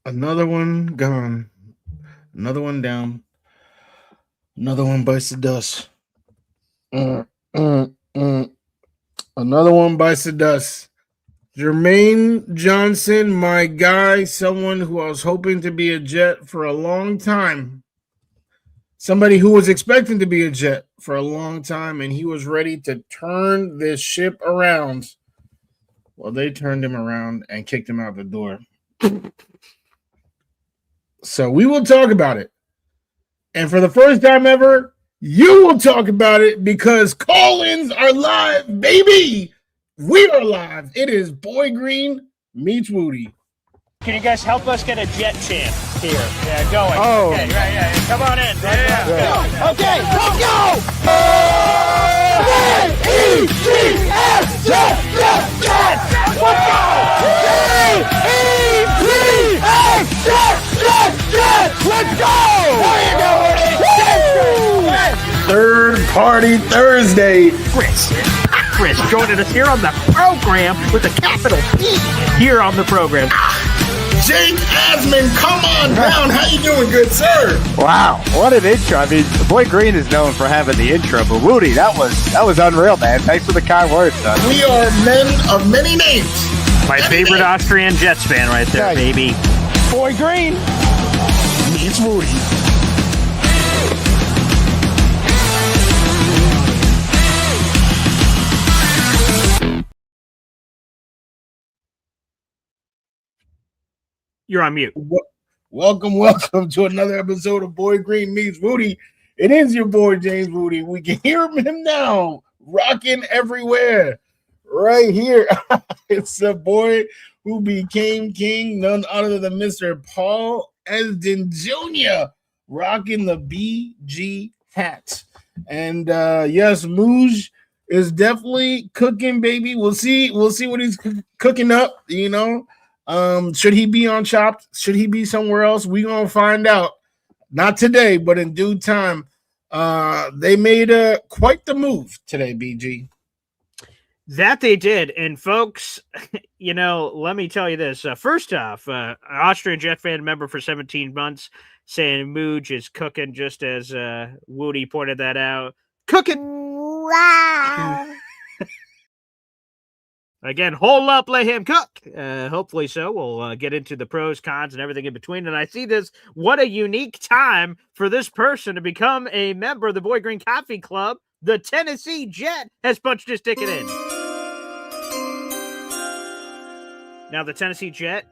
Another one gone. Another one down. Another one bites the dust. Mm, mm, mm. Another one bites the dust. Jermaine Johnson, my guy, someone who I was hoping to be a Jet for a long time. Somebody who was expecting to be a Jet for a long time, and he was ready to turn this ship around. Well, they turned him around and kicked him out the door. So we will talk about it. And for the first time ever, you will talk about it because call-ins are live, baby. We are live. It is Boy Green meets Wudi. Can you guys help us get a Jet chant here? Yeah, going. Oh. Okay, right, yeah. Come on in. Yeah. Okay, let's go! J-E-T-S, Jet, Jet, Jet! Let's go! J-E-T-S, Jet, Jet, Jet! Let's go! There you go, Woody! Third Party Thursday. Chris joining us here on the program with a capital P here on the program. Jake Asman, come on down. How you doing, good sir? Wow, what an intro. I mean, Boy Green is known for having the intro, but Woody, that was unreal, man. Thanks for the kind words, son. We are men of many names. My favorite Austrian Jets fan right there, Yeah. baby. Boy Green Meets Wudi. You're on mute. Welcome to another episode of Boy Green Meets Wudi. It is your boy James Wudi. We can hear him now, rocking everywhere, right here. It's the boy who became king, none other than Mr. Paul Esden Jr., rocking the BG hat. And yes, Mooj is definitely cooking, baby. We'll see what he's cooking up, you know. Should he be on Chopped? Should he be somewhere else? We gonna find out. Not today, but in due time. They made quite the move today, BG. That they did. And folks, you know, let me tell you this. First off, an Austrian Jet fan member for 17 months saying Mooj is cooking, just as Woody pointed that out. Cooking. Wow. Again, hold up, let him cook. Hopefully so. We'll get into the pros, cons, and everything in between. And I see this. What a unique time for this person to become a member of the Boy Green Coffee Club. The Tennessee Jet has punched his ticket in. Now, the Tennessee Jet,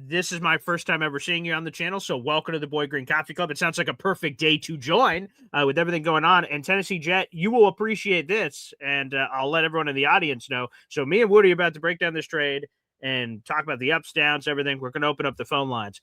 this is my first time ever seeing you on the channel, so welcome to the Boy Green Coffee Club. It sounds like a perfect day to join with everything going on. And Tennessee Jet, you will appreciate this, and I'll let everyone in the audience know. So me and Woody are about to break down this trade and talk about the ups, downs, everything. We're going to open up the phone lines.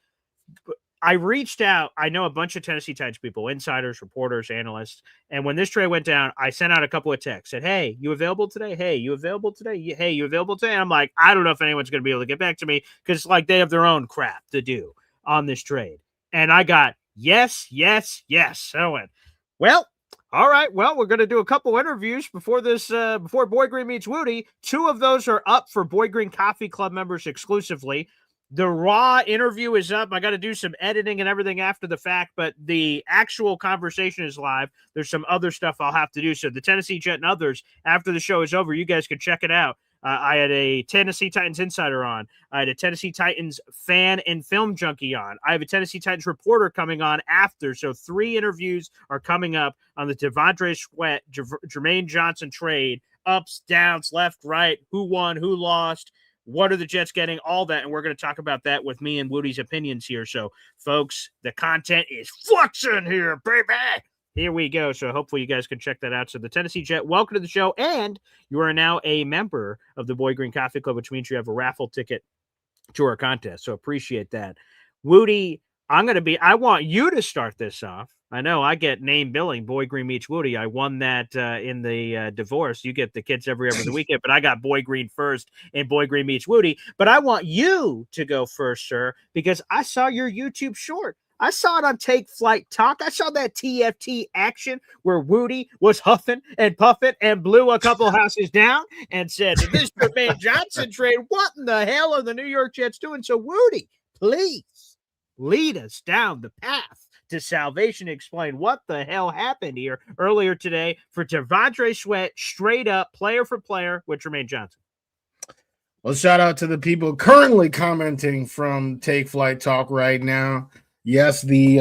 I reached out. I know a bunch of Tennessee Titans people, insiders, reporters, analysts. And when this trade went down, I sent out a couple of texts. Said, hey, you available today? Hey, you available today? Hey, you available today? And I'm like, I don't know if anyone's going to be able to get back to me because like they have their own crap to do on this trade. And I got yes, yes, yes. I went, well, all right. Well, we're going to do a couple interviews before this, before Boy Green meets Woody. 2 of those are up for Boy Green Coffee Club members exclusively. The raw interview is up. I got to do some editing and everything after the fact, but the actual conversation is live. There's some other stuff I'll have to do. So the Tennessee Jet and others, after the show is over, you guys can check it out. I had a Tennessee Titans insider on. I had a Tennessee Titans fan and film junkie on. I have a Tennessee Titans reporter coming on after. So 3 interviews are coming up on the Devondre Sweat, Jermaine Johnson trade. Ups, downs, left, right, who won, who lost. What are the Jets getting? All that. And we're going to talk about that with me and Woody's opinions here. So, folks, the content is fluxing here, baby. Here we go. So, hopefully, you guys can check that out. So, the Tennessee Jet, welcome to the show. And you are now a member of the Boy Green Coffee Club, which means you have a raffle ticket to our contest. So, appreciate that. Woody, I want you to start this off. I know I get name billing, Boy Green meets Woody. I won that in the divorce. You get the kids every other weekend, but I got Boy Green first and Boy Green meets Woody. But I want you to go first, sir, because I saw your YouTube short. I saw it on Take Flight Talk. I saw that TFT action where Woody was huffing and puffing and blew a couple houses down and said, this Jermaine Johnson trade, what in the hell are the New York Jets doing? So, Woody, please lead us down the path to salvation. Explain what the hell happened here earlier today for Devondre Sweat, straight up player for player with Jermaine Johnson. Well, shout out to the people currently commenting from Take Flight Talk right now. Yes, the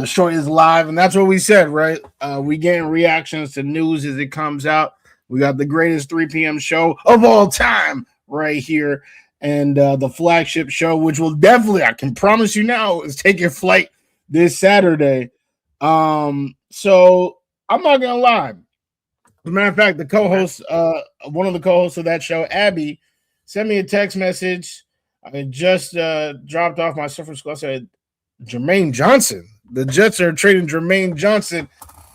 show is live, and that's what we said, right? We getting reactions to news as it comes out. We got the greatest 3 p.m. show of all time right here, and the flagship show, which will definitely, I can promise you now, is taking flight this Saturday. So I'm not gonna lie. As a matter of fact, the co-host, one of the co-hosts of that show, Abby, sent me a text message. I just dropped off my son from school. I said, Jermaine Johnson. The Jets are trading Jermaine Johnson.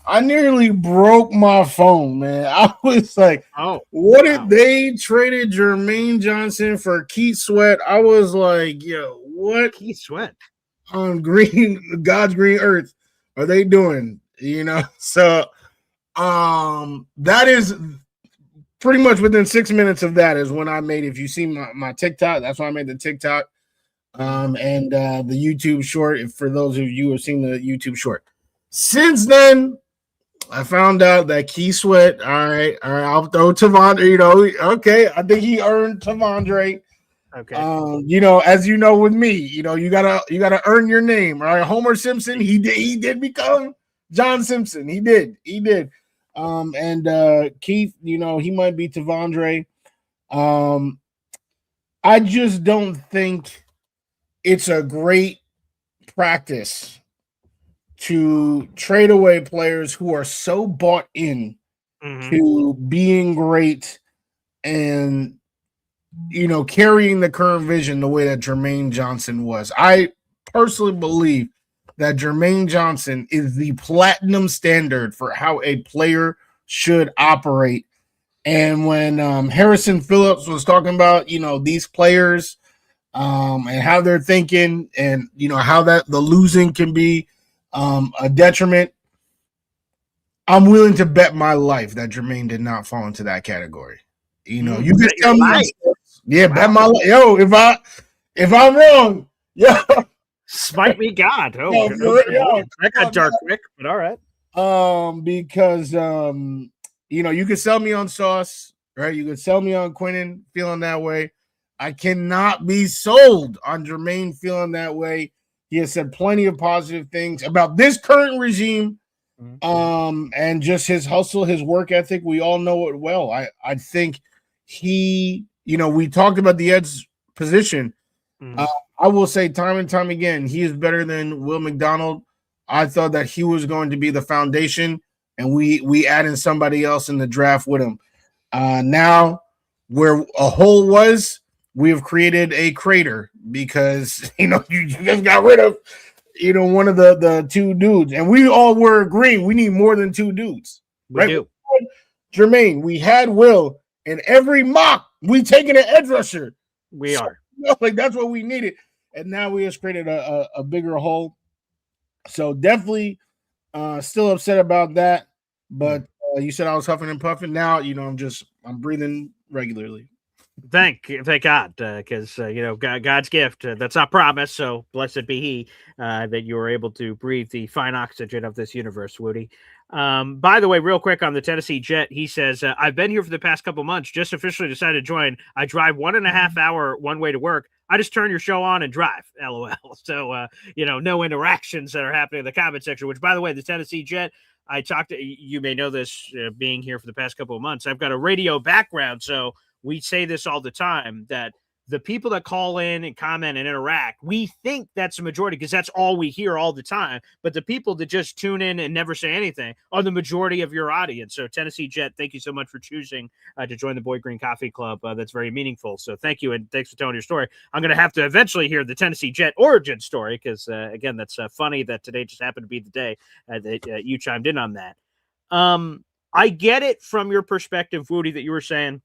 I nearly broke my phone, man. I was like, what if they traded Jermaine Johnson for Keith Sweat? I was like, yo, what? Keith Sweat on God's green earth are they doing? So that is pretty much within 6 minutes of that is when I made, if you see my TikTok, that's when I made the TikTok and the YouTube short, for those of you who have seen the YouTube short. Since then, I found out that Keith Sweat, all right, I'll throw Tavondre, okay, I think he earned Tavondre. Okay. As you know with me, you gotta earn your name, right? Homer Simpson, he did become John Simpson. He did. And Keith, he might be Tavondre. I just don't think it's a great practice to trade away players who are so bought in to being great and carrying the current vision the way that Jermaine Johnson was. I personally believe that Jermaine Johnson is the platinum standard for how a player should operate. And when Harrison Phillips was talking about, these players and how they're thinking and, how that the losing can be a detriment, I'm willing to bet my life that Jermaine did not fall into that category. You can tell me. Yeah, wow. Bet my life. Yo, if I'm wrong, smite me, God. That got dark quick, but all right. Because you can sell me on Sauce, right? You can sell me on Quinnen feeling that way. I cannot be sold on Jermaine feeling that way. He has said plenty of positive things about this current regime, and just his hustle, his work ethic. We all know it well. I think he, we talked about the edge position. I will say time and time again, he is better than Will McDonald. I thought that he was going to be the foundation, and we add in somebody else in the draft with him. Now, where a hole was, we have created a crater because, you just got rid of, one of the two dudes. And we all were agreeing we need more than two dudes. We do. Jermaine, we had Will. In every mock, we taking an edge rusher. We are. That's what we needed. And now we just created a bigger hole. So definitely still upset about that. But you said I was huffing and puffing. Now, I'm breathing regularly. Thank God, because God's gift, that's not promised. So blessed be He that you were able to breathe the fine oxygen of this universe, Wudi. By the way, real quick on the Tennessee Jet, he says, I've been here for the past couple months, just officially decided to join. I drive 1.5 hour one way to work. I just turn your show on and drive, LOL. So, no interactions that are happening in the comment section, which, by the way, the Tennessee Jet, I talked to, you may know this being here for the past couple of months. I've got a radio background, so we say this all the time, that the people that call in and comment and interact, we think that's the majority because that's all we hear all the time. But the people that just tune in and never say anything are the majority of your audience. So Tennessee Jet, thank you so much for choosing to join the Boy Green Coffee Club. That's very meaningful. So thank you. And thanks for telling your story. I'm going to have to eventually hear the Tennessee Jet origin story because, again, that's funny that today just happened to be the day that you chimed in on that. I get it from your perspective, Wudi, that you were saying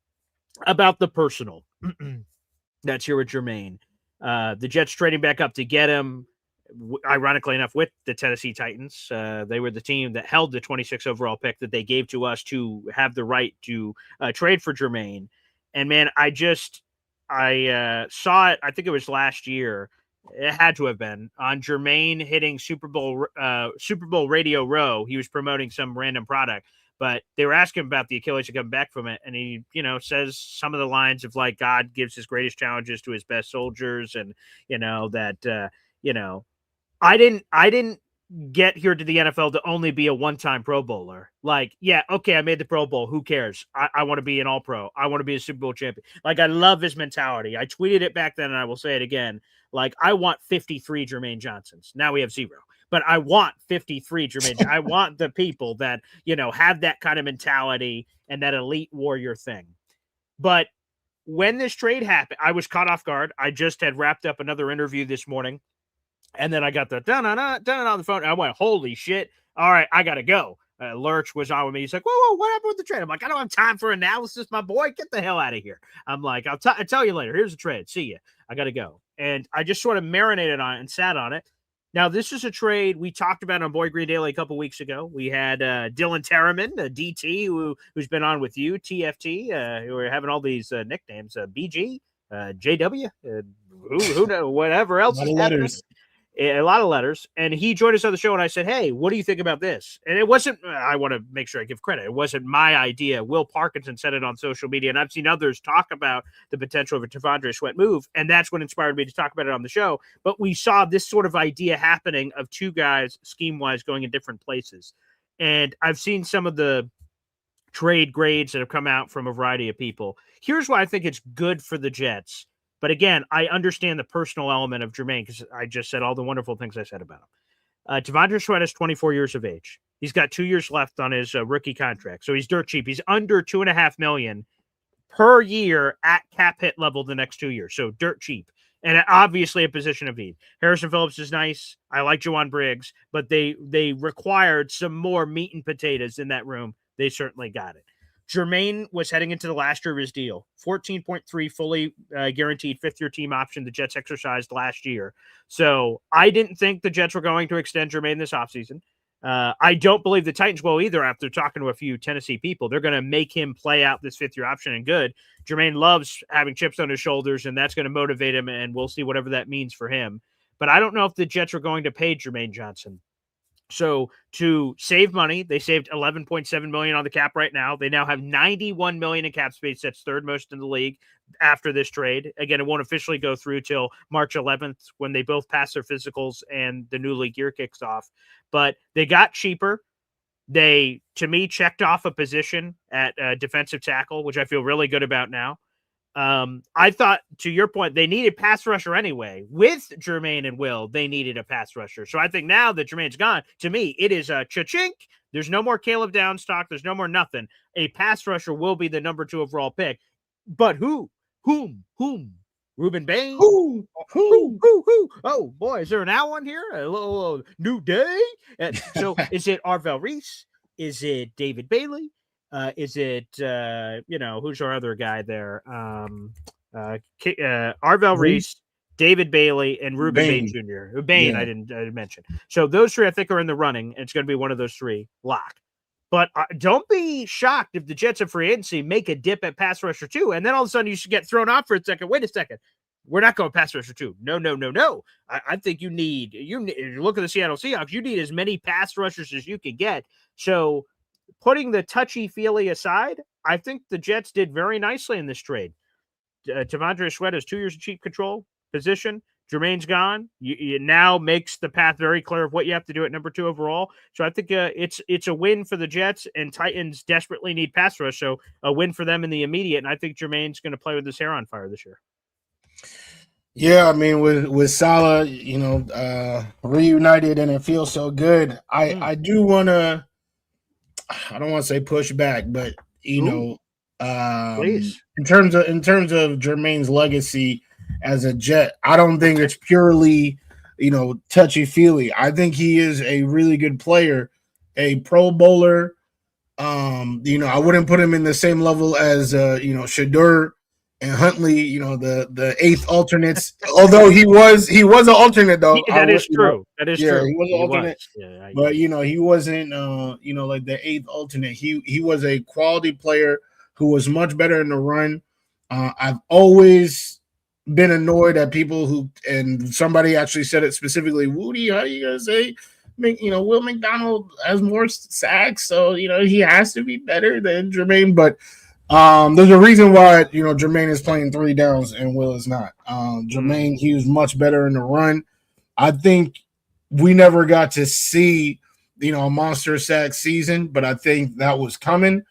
about the personal. That's here with Jermaine. The Jets trading back up to get him, ironically enough, with the Tennessee Titans. They were the team that held the 26th overall pick that they gave to us to have the right to trade for Jermaine. And, man, saw it. I think it was last year. It had to have been on Jermaine hitting Super Bowl Radio Row. He was promoting some random product, but they were asking him about the Achilles to come back from it, and he, says some of the lines of like God gives his greatest challenges to his best soldiers, and that I didn't get here to the NFL to only be a one-time Pro Bowler. Like, yeah, okay, I made the Pro Bowl. Who cares? I want to be an All-Pro. I want to be a Super Bowl champion. Like, I love his mentality. I tweeted it back then, and I will say it again. Like, I want 53 Jermaine Johnsons. Now we have 0. But I want 53 Jermaine. I want the people that, have that kind of mentality and that elite warrior thing. But when this trade happened, I was caught off guard. I just had wrapped up another interview this morning. And then I got the dun on the phone. And I went, holy shit. All right, I got to go. Lurch was on with me. He's like, whoa, what happened with the trade? I'm like, I don't have time for analysis, my boy. Get the hell out of here. I'm like, I'll tell you later. Here's the trade. See ya. I got to go. And I just sort of marinated on it and sat on it. Now, this is a trade we talked about on Boy Green Daily a couple weeks ago. We had Dylan Terraman, DT, who's been on with you, TFT, who are having all these nicknames, BG, JW, who knows, whatever else is happening. A lot of letters, and he joined us on the show, and I said, hey, what do you think about this? And it wasn't, I want to make sure I give credit, it wasn't my idea. Will Parkinson said it on social media, and I've seen others talk about the potential of a T'Vondre Sweat move, and that's what inspired me to talk about it on the show. But we saw this sort of idea happening of two guys, scheme-wise, going in different places. And I've seen some of the trade grades that have come out from a variety of people. Here's why I think it's good for the Jets. But again, I understand the personal element of Jermaine because I just said all the wonderful things I said about him. T'Vondre Sweat is 24 years of age. He's got 2 years left on his rookie contract. So he's dirt cheap. He's under $2.5 million per year at cap hit level the next 2 years. So dirt cheap. And obviously a position of need. Harrison Phillips is nice. I like Juwan Briggs, but they required some more meat and potatoes in that room. They certainly got it. Jermaine was heading into the last year of his deal. 14.3 fully guaranteed fifth-year team option the Jets exercised last year. So I didn't think the Jets were going to extend Jermaine this offseason. I don't believe the Titans will either after talking to a few Tennessee people. They're going to make him play out this fifth-year option and good. Jermaine loves having chips on his shoulders, and that's going to motivate him, and we'll see whatever that means for him. But I don't know if the Jets are going to pay Jermaine Johnson. So to save money, they saved $11.7 million on the cap right now. They now have $91 million in cap space. That's third most in the league after this trade. Again, it won't officially go through till March 11th when they both pass their physicals and the new league year kicks off. But they got cheaper. They, to me, checked off a position at defensive tackle, which I feel really good about now. I thought, to your point, they needed pass rusher anyway. With Jermaine and Will, they needed a pass rusher. So I think now that Jermaine's gone, to me, it is a cha-chink. There's no more Caleb Downstock. There's no more nothing. A pass rusher will be the number 2 overall pick. But who? Whom? Ruben Bain? Who? Oh, boy, is there an owl on here? A little new day? So is it Arvell Reese? Is it David Bailey? Is it, who's our other guy there? Arvell Reese, David Bailey, and Ruben Bain Jr. Bain, yeah. I didn't mention. So those three, I think, are in the running, and it's going to be one of those three lock. But don't be shocked if the Jets of free agency make a dip at pass rusher 2, and then all of a sudden you should get thrown off for a second. Wait a second. We're not going pass rusher 2. No. I think you look at the Seattle Seahawks, you need as many pass rushers as you can get. So putting the touchy-feely aside, I think the Jets did very nicely in this trade. T'Vondre Sweat has 2 years of cheap control position. Jermaine's gone. It now makes the path very clear of what you have to do at number 2 overall. So I think it's a win for the Jets, and Titans desperately need pass rush, so a win for them in the immediate. And I think Jermaine's going to play with his hair on fire this year. Yeah, I mean, with Salah, reunited, and it feels so good. I do want to. I don't want to say push back, but please. in terms of Jermaine's legacy as a Jet, I don't think it's purely, touchy-feely. I think he is a really good player, a Pro Bowler. I wouldn't put him in the same level as Shedeur and Huntley, the 8th alternates. Although he was an alternate though. That is true. That is true. He was an alternate. Yeah, but he wasn't like the 8th alternate. He was a quality player who was much better in the run. I've always been annoyed at people who, and somebody actually said it specifically, Wudi, how are you gonna say, Will McDonald has more sacks, so he has to be better than Jermaine. But there's a reason why Jermaine is playing 3 downs and Will is not. Jermaine, he was much better in the run. I think we never got to see a monster sack season, but I think that was coming.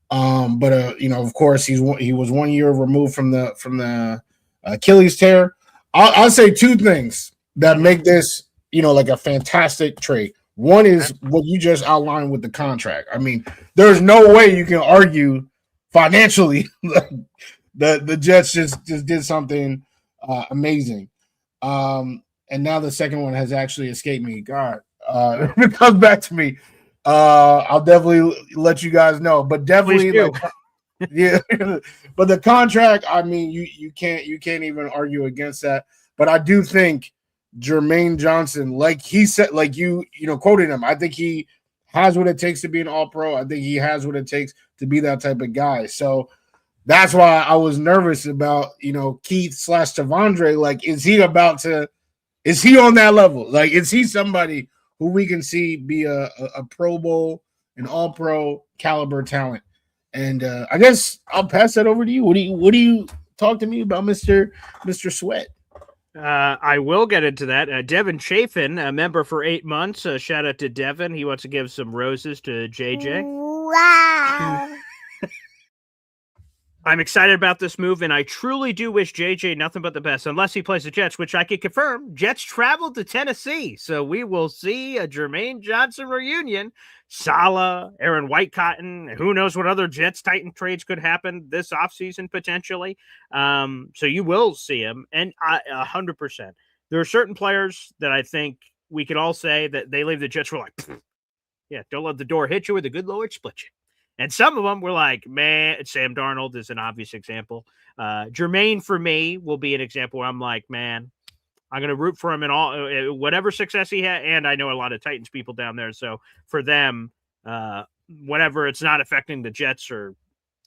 But of course, he was 1 year removed from the Achilles tear. I'll say 2 things that make this like a fantastic trade. One is what you just outlined with the contract. I mean, there's no way you can argue financially the Jets just did something amazing. And now the second one has actually escaped me. God, if it comes back to me, I'll definitely let you guys know. But definitely, yeah. But the contract, I mean, you can't even argue against that. But I do think Jermaine Johnson, like he said, like you quoted him, I think he has what it takes to be an All-Pro. I think he has what it takes to be that type of guy. So that's why I was nervous about Keith / Tavondre. Like, is he on that level? Like, is he somebody who we can see be a Pro Bowl, an All-Pro caliber talent? And I guess I'll pass that over to you. What do you talk to me about, Mr. Sweat? I will get into that. Devin Chafin, a member for 8 months. Shout out to Devin. He wants to give some roses to JJ. Wow. I'm excited about this move, and I truly do wish JJ nothing but the best, unless he plays the Jets, which I can confirm. Jets traveled to Tennessee, so we will see a Jermaine Johnson reunion. Saleh, Aaron Whitecotton, who knows what other Jets-Titan trades could happen this offseason potentially. So you will see him, and 100%. There are certain players that I think we could all say that they leave the Jets, we're like, yeah, don't let the door hit you or the good Lord split you. And some of them were like, man, Sam Darnold is an obvious example. Jermaine, for me, will be an example where I'm like, man, I'm going to root for him in all whatever success he had. And I know a lot of Titans people down there. So for them, whatever it's not affecting the Jets or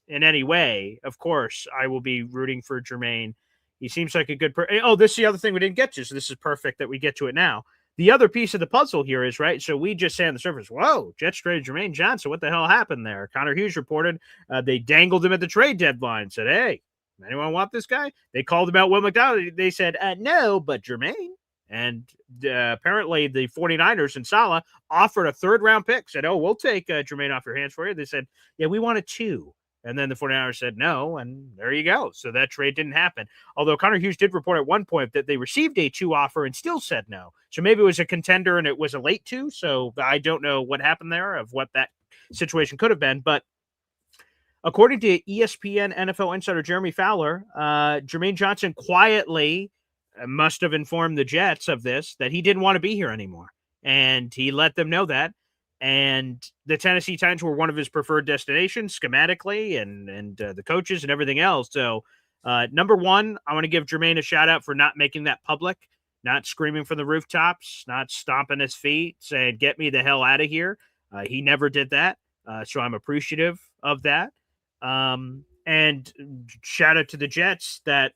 in any way, of course, I will be rooting for Jermaine. He seems like a good Oh, this is the other thing we didn't get to. So this is perfect that we get to it now. The other piece of the puzzle here is, right, so we just say on the surface, whoa, Jets traded Jermaine Johnson. What the hell happened there? Connor Hughes reported they dangled him at the trade deadline, said, hey, anyone want this guy? They called about Will McDonald. They said, no, but Jermaine. And apparently the 49ers and Saleh offered a 3rd-round pick, said, oh, we'll take Jermaine off your hands for you. They said, yeah, we wanted 2. And then the 49ers said no, and there you go. So that trade didn't happen. Although Connor Hughes did report at one point that they received a 2 offer and still said no. So maybe it was a contender and it was a late 2. So I don't know what happened there of what that situation could have been. But according to ESPN NFL insider Jeremy Fowler, Jermaine Johnson quietly must have informed the Jets of this, that he didn't want to be here anymore. And he let them know that. And the Tennessee Titans were one of his preferred destinations schematically and the coaches and everything else. So, number one, I want to give Jermaine a shout out for not making that public, not screaming from the rooftops, not stomping his feet, saying, get me the hell out of here. He never did that. So I'm appreciative of that. And shout out to the Jets that,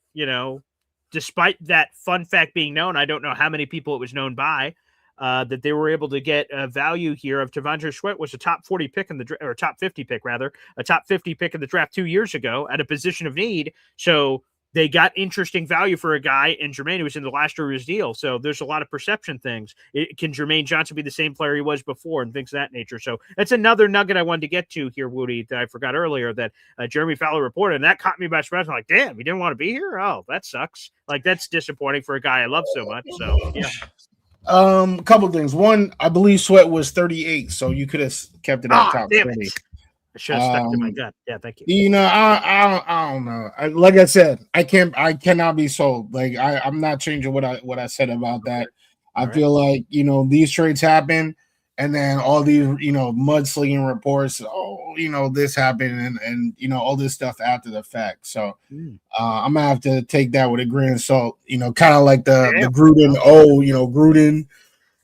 despite that fun fact being known, I don't know how many people it was known by, that they were able to get a value here of Tavondre Sweat was a top 40 pick in the or top 50 pick rather, a top 50 pick in the draft 2 years ago at a position of need. So they got interesting value for a guy in Jermaine who was in the last year of his deal. So there's a lot of perception things. Can Jermaine Johnson be the same player he was before and things of that nature? So that's another nugget I wanted to get to here, Wudi, that I forgot earlier that Jeremy Fowler reported, and that caught me by surprise. I'm like, damn, he didn't want to be here? Oh, that sucks. Like, that's disappointing for a guy I love so much. So, yeah. A couple things. One, I believe Sweat was 38, so you could have kept it at top 20. I should have stuck to my gut. Yeah, thank you. I don't know. Like I said, I cannot be sold. Like I'm not changing what I said about that. I feel like these trades happen, and then all these mudslinging reports. Oh, this happened, and all this stuff after the fact. So I'm gonna have to take that with a grain of salt. Kind of like the Gruden. Gruden.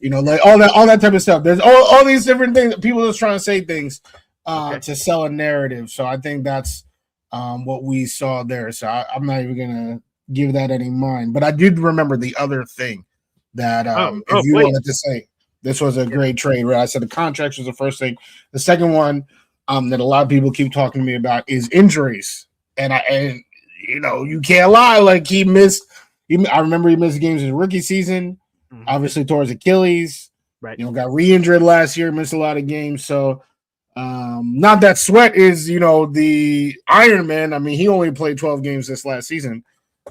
Like all that type of stuff. There's all these different things. People just trying to say things. To sell a narrative. So I think that's what we saw there. So I'm not even gonna give that any mind. But I did remember the other thing that if you please. wanted to say, this was a great trade, right? I said the contracts was the first thing. The second one that a lot of people keep talking to me about is injuries. And you can't lie. Like I remember he missed games his rookie season, obviously towards Achilles. Right. Got re-injured last year, missed a lot of games. So not that Sweat is, the Iron Man. I mean, he only played 12 games this last season.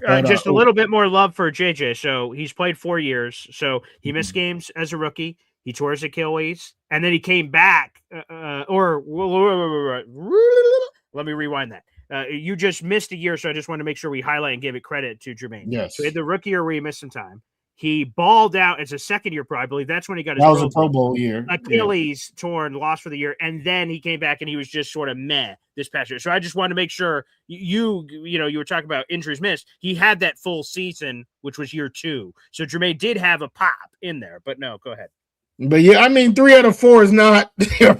But, just a little bit more love for JJ. So he's played 4 years. So he missed games as a rookie. He tore his Achilles, and then he came back. Let me rewind that. You just missed a year, so I just want to make sure we highlight and give it credit to Jermaine. Yes. So he had the rookie year where he missed some time. He balled out as a second year pro, I believe. That's when he got his Pro Bowl year. Achilles torn, lost for the year, and then he came back and he was just sort of meh this past year. So I just wanted to make sure you were talking about injuries missed. He had that full season, which was year 2. So Jermaine did have a pop in there, but no, go ahead. But yeah, I mean, 3 out of 4 is not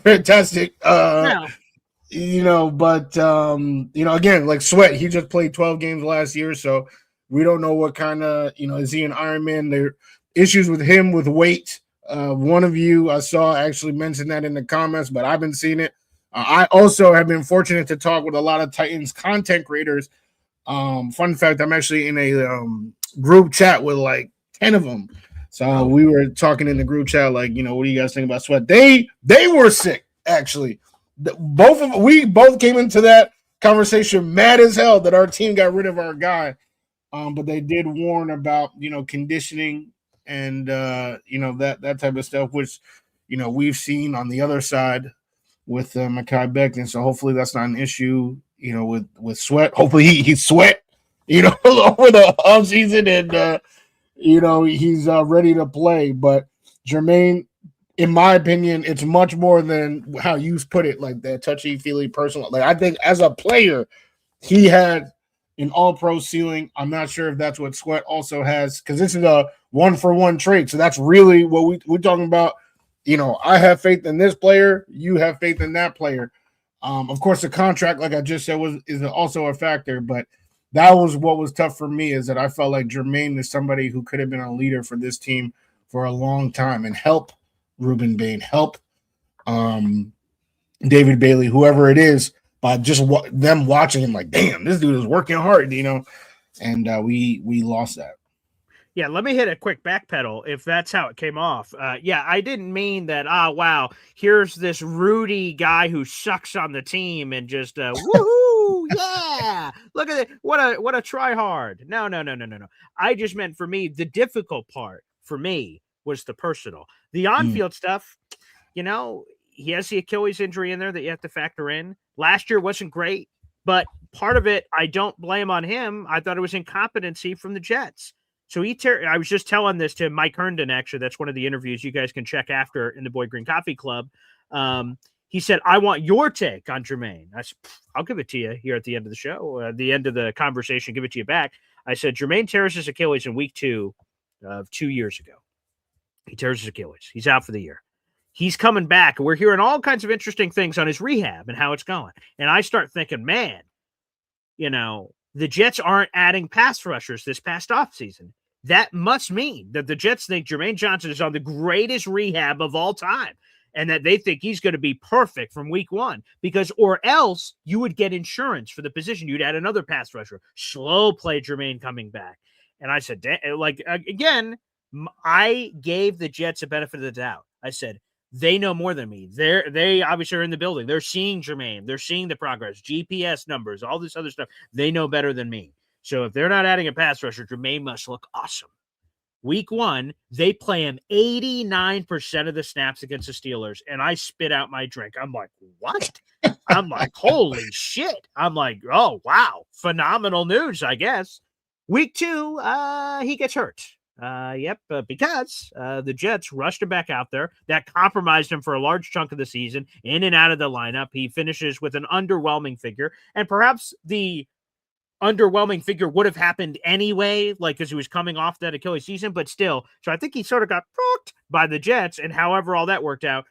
fantastic. No. But again, like Sweat, he just played 12 games last year, so we don't know what kind of, is he an Iron Man? There are issues with him with weight. One of you I saw actually mention that in the comments, but I've been seeing it. I also have been fortunate to talk with a lot of Titans content creators. Fun fact, I'm actually in a group chat with like 10 of them. So we were talking in the group chat, like, what do you guys think about Sweat? They were sick, actually. We both came into that conversation mad as hell that our team got rid of our guy. But they did warn about, conditioning and, that type of stuff, which, we've seen on the other side with Mekhi Becton. So hopefully that's not an issue, with Sweat. Hopefully he sweat, over the offseason and, he's ready to play. But Jermaine, in my opinion, it's much more than how you put it, like that touchy-feely personal. Like I think as a player, he had an all-pro ceiling. I'm not sure if that's what Sweat also has, because this is a one-for-one trade. So that's really what we're talking about. I have faith in this player. You have faith in that player. Of course, the contract, like I just said, is also a factor. But that was what was tough for me, is that I felt like Jermaine is somebody who could have been a leader for this team for a long time and help Ruben Bain, help David Bailey, whoever it is, by just them watching him like, damn, this dude is working hard, and we lost that. Yeah, let me hit a quick backpedal if that's how it came off. Yeah, I didn't mean that, wow, here's this Rudy guy who sucks on the team and just, woohoo, yeah, look at it, what a try hard. No. I just meant, for me, the difficult part for me was the personal. The on-field stuff, he has the Achilles injury in there that you have to factor in. Last year wasn't great, but part of it, I don't blame on him. I thought it was incompetency from the Jets. So I was just telling this to Mike Herndon, actually. That's one of the interviews you guys can check after in the Boy Green Coffee Club. He said, I want your take on Jermaine. I said, I'll give it to you here at the end of the show, at the end of the conversation, give it to you back. I said, Jermaine tears his Achilles in week 2 of 2 years ago. He tears his Achilles. He's out for the year. He's coming back, and we're hearing all kinds of interesting things on his rehab and how it's going. And I start thinking, man, the Jets aren't adding pass rushers this past offseason. That must mean that the Jets think Jermaine Johnson is on the greatest rehab of all time, and that they think he's going to be perfect from week 1, or else you would get insurance for the position. You'd add another pass rusher, slow play Jermaine coming back. And I said, again, I gave the Jets a benefit of the doubt. I said, they know more than me. They obviously are in the building. They're seeing Jermaine. They're seeing the progress, GPS numbers, all this other stuff. They know better than me. So if they're not adding a pass rusher, Jermaine must look awesome. Week 1, they play him 89% of the snaps against the Steelers, and I spit out my drink. I'm like, what? I'm like, holy shit. I'm like, oh, wow. Phenomenal news, I guess. Week 2, he gets hurt. Because the Jets rushed him back out there. That compromised him for a large chunk of the season, in and out of the lineup. He finishes with an underwhelming figure, and perhaps the underwhelming figure would have happened anyway, because he was coming off that Achilles season, but still. So I think he sort of got poked by the Jets, and however all that worked out.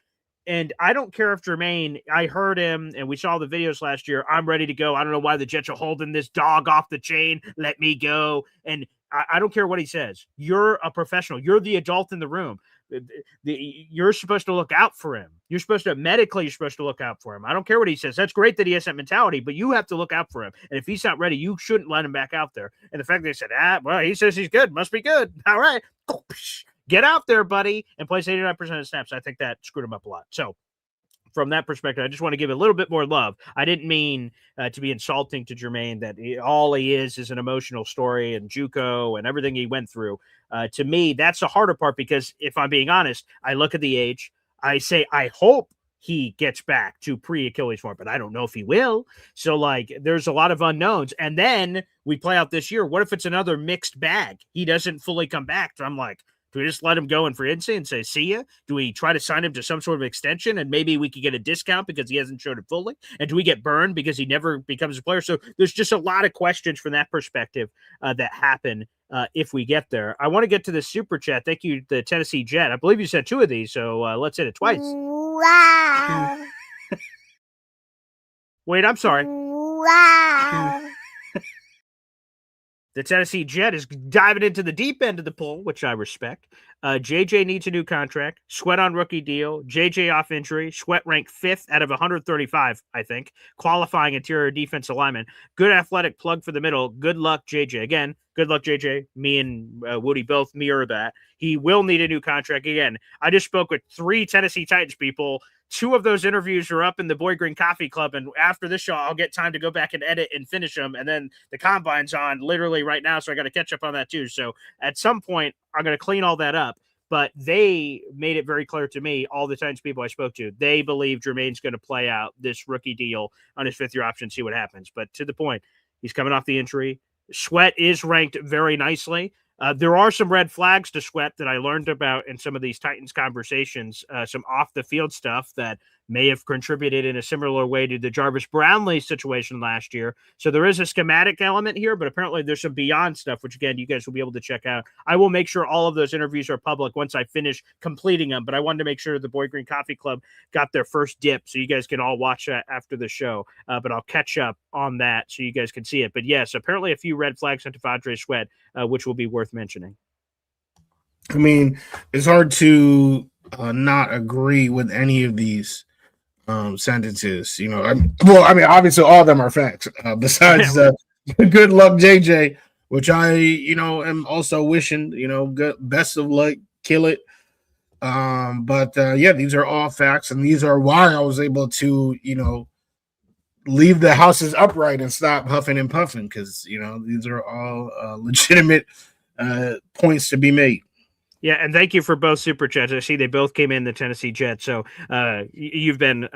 And I don't care if Jermaine, I heard him and we saw the videos last year. I'm ready to go. I don't know why the Jets are holding this dog off the chain. Let me go. And I don't care what he says. You're a professional. You're the adult in the room. You're supposed to look out for him. You're supposed to look out for him. I don't care what he says. That's great that he has that mentality, but you have to look out for him. And if he's not ready, you shouldn't let him back out there. And the fact that they said, well, he says he's good, must be good. All right. Get out there, buddy, and plays 89% of snaps. I think that screwed him up a lot. So from that perspective, I just want to give a little bit more love. I didn't mean to be insulting to Jermaine that all he is an emotional story and JUCO and everything he went through. To me, that's the harder part because if I'm being honest, I look at the age, I say, I hope he gets back to pre-Achilles form, but I don't know if he will. So, like, there's a lot of unknowns. And then we play out this year. What if it's another mixed bag? He doesn't fully come back. So I'm like, do we just let him go in free agency and say, see ya? Do we try to sign him to some sort of extension and maybe we could get a discount because he hasn't showed it fully? And do we get burned because he never becomes a player? So there's just a lot of questions from that perspective that happen if we get there. I want to get to the super chat. Thank you, the Tennessee Jet. I believe you said 2 of these, so let's hit it twice. Wow. Wait, I'm sorry. Wow. The Tennessee Jet is diving into the deep end of the pool, which I respect. JJ needs a new contract. Sweat on rookie deal. JJ off injury. Sweat ranked 5th out of 135, I think. Qualifying interior defensive lineman. Good athletic plug for the middle. Good luck, JJ. Again, good luck, JJ. Me and Woody both mirror that. He will need a new contract. Again, I just spoke with 3 Tennessee Titans people. 2 of those interviews are up in the Boy Green Coffee Club, and after this show, I'll get time to go back and edit and finish them, and then the Combine's on literally right now, so I got to catch up on that too. So at some point, I'm going to clean all that up, but they made it very clear to me, all the Titans people I spoke to, they believe Jermaine's going to play out this rookie deal on his 5th-year option, see what happens. But to the point, he's coming off the injury. Sweat is ranked very nicely. There are some red flags to Sweat that I learned about in some of these Titans conversations, some off-the-field stuff that may have contributed in a similar way to the Jarvis Brownlee situation last year. So there is a schematic element here, but apparently there's some beyond stuff, which, again, you guys will be able to check out. I will make sure all of those interviews are public once I finish completing them, but I wanted to make sure the Boy Green Coffee Club got their first dip so you guys can all watch that after the show. But I'll catch up on that so you guys can see it. But, yes, apparently a few red flags on Devondre Sweat, which will be worth mentioning. I mean, it's hard to not agree with any of these sentences. You know, I mean, obviously all of them are facts. Besides good luck, JJ, which I, am also wishing, good, best of luck, kill it. But these are all facts, and these are why I was able to, leave the houses upright and stop huffing and puffing, because these are all legitimate points to be made. Yeah, and thank you for both super chats. I see they both came in the Tennessee Jet. So you've been,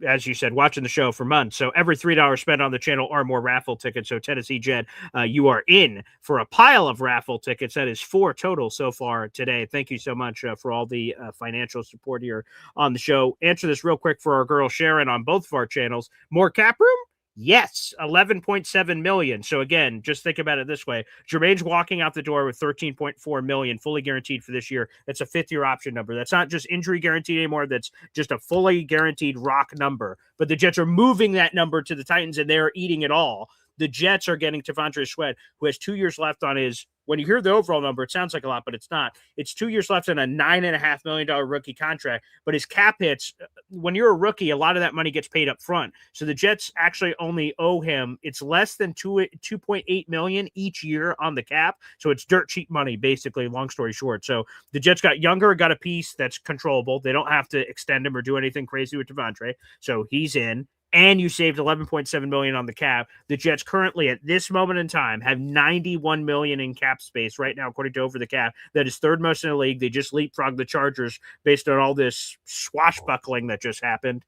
as you said, watching the show for months. So every $3 spent on the channel are more raffle tickets. So Tennessee Jet, you are in for a pile of raffle tickets. That is 4 total so far today. Thank you so much for all the financial support here on the show. Answer this real quick for our girl Sharon on both of our channels. More cap room? Yes, 11.7 million. So again, just think about it this way. Jermaine's walking out the door with 13.4 million fully guaranteed for this year. That's a 5th-year option number. That's not just injury guaranteed anymore. That's just a fully guaranteed rock number. But the Jets are moving that number to the Titans, and they're eating it all. The Jets are getting Devondre Sweat, who has 2 years left on his, when you hear the overall number, it sounds like a lot, but it's not. It's 2 years left on a $9.5 million rookie contract, but his cap hits, when you're a rookie, a lot of that money gets paid up front. So the Jets actually only owe him, it's less than $2.8 million each year on the cap. So it's dirt cheap money, basically, long story short. So the Jets got younger, got a piece that's controllable. They don't have to extend him or do anything crazy with Devondre. So he's in. And you saved $11.7 million on the cap. The Jets currently, at this moment in time, have $91 million in cap space right now, according to Over the Cap. That is 3rd most in the league. They just leapfrogged the Chargers based on all this swashbuckling that just happened.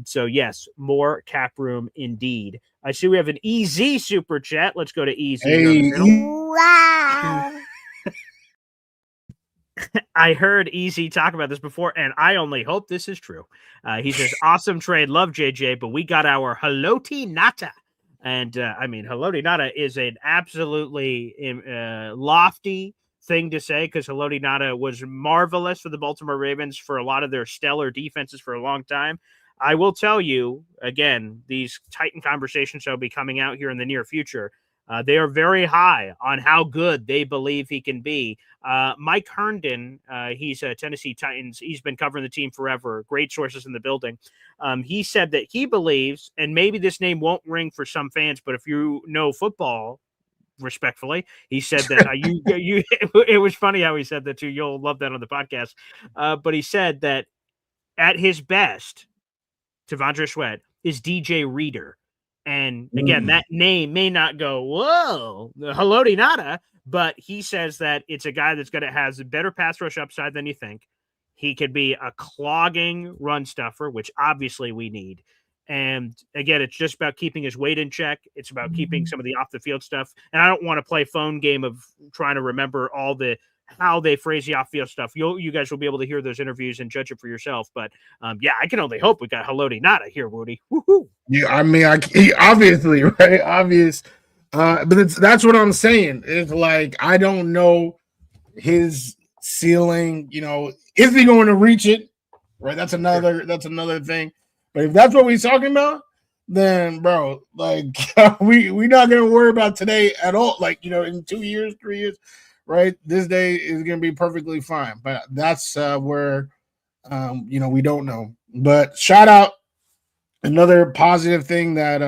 So, yes, more cap room indeed. I see we have an EZ super chat. Let's go to EZ. Hey. Wow. I heard Easy talk about this before, and I only hope this is true. He says, awesome trade, love JJ, but we got our Haloti Nata. And, Haloti Nata is an absolutely lofty thing to say because Haloti Ngata was marvelous for the Baltimore Ravens for a lot of their stellar defenses for a long time. I will tell you, again, these Titan conversations will be coming out here in the near future. They are very high on how good they believe he can be. Mike Herndon, he's a Tennessee Titans. He's been covering the team forever. Great sources in the building. He said that he believes, and maybe this name won't ring for some fans, but if you know football, respectfully, he said that it was funny how he said that too. You'll love that on the podcast. But he said that at his best, T'Vondre Sweat is DJ Reader. And again, that name may not go, whoa, Haloti Ngata, but he says that it's a guy that's going to have a better pass rush upside than you think. He could be a clogging run stuffer, which obviously we need. And again, it's just about keeping his weight in check. It's about keeping some of the off the field stuff. And I don't want to play phone game of trying to remember all how they phrase the off field stuff. You guys will be able to hear those interviews and judge it for yourself. But yeah, I can only hope we got Haloti Ngata here, Wudi. Woo-hoo. Yeah, I mean, obviously, right? Obvious. But that's what I'm saying. It's like, I don't know his ceiling, is he going to reach it? Right. That's another thing. But if that's what we're talking about, then bro, like we're not gonna worry about today at all. Like, in 2 years, 3 years, right? This day is gonna be perfectly fine. But that's where we don't know. But shout out. Another positive thing that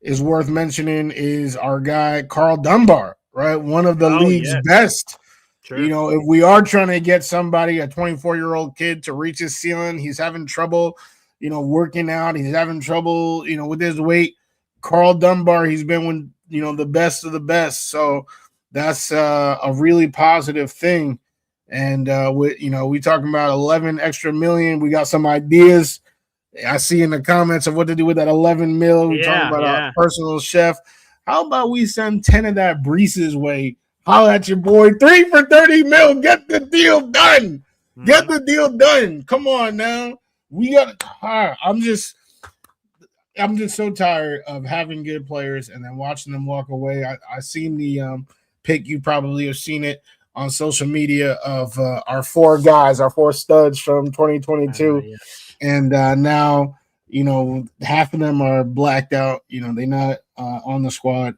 is worth mentioning is our guy Carl Dunbar, right? One of the league's best. Sure. If we are trying to get somebody, a 24-year-old kid, to reach his ceiling, he's having trouble, working out. He's having trouble, with his weight. Carl Dunbar, he's been with, the best of the best. So that's a really positive thing. And we talking about 11 extra million. We got some ideas. I see in the comments of what to do with that 11 mil. We're talking about our personal chef. How about we send 10 of that Breeze's way? Holla at your boy. 3 for 30 mil. Get the deal done. Get the deal done. Come on now. We got. I'm just so tired of having good players and then watching them walk away. I seen the pick. You probably have seen it on social media of our 4 guys, our 4 studs from 2022. And now, half of them are blacked out. They're not on the squad.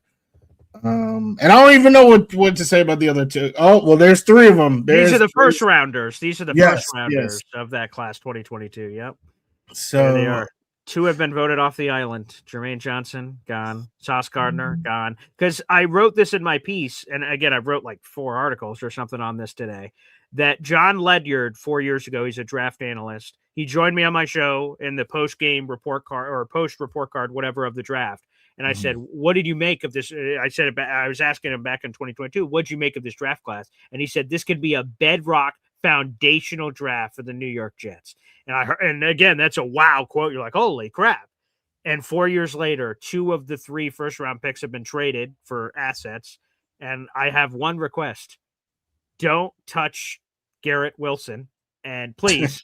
And I don't even know what to say about the other 2. Oh, well, there's 3 of them. These are the first rounders. These are the first rounders of that class 2022. Yep. So there they are. 2 have been voted off the island. Jermaine Johnson, gone. Sauce Gardner, gone. Because I wrote this in my piece, and again, I wrote like 4 articles or something on this today, that John Ledyard 4 years ago, he's a draft analyst. He joined me on my show in the post-game report card or post-report card, whatever, of the draft. And I said, what did you make of this? I was asking him back in 2022, what did you make of this draft class? And he said, this could be a bedrock foundational draft for the New York Jets. And again, that's a wow quote. You're like, holy crap. And 4 years later, 2 of the 3 first-round picks have been traded for assets. And I have one request. Don't touch Garrett Wilson. And please...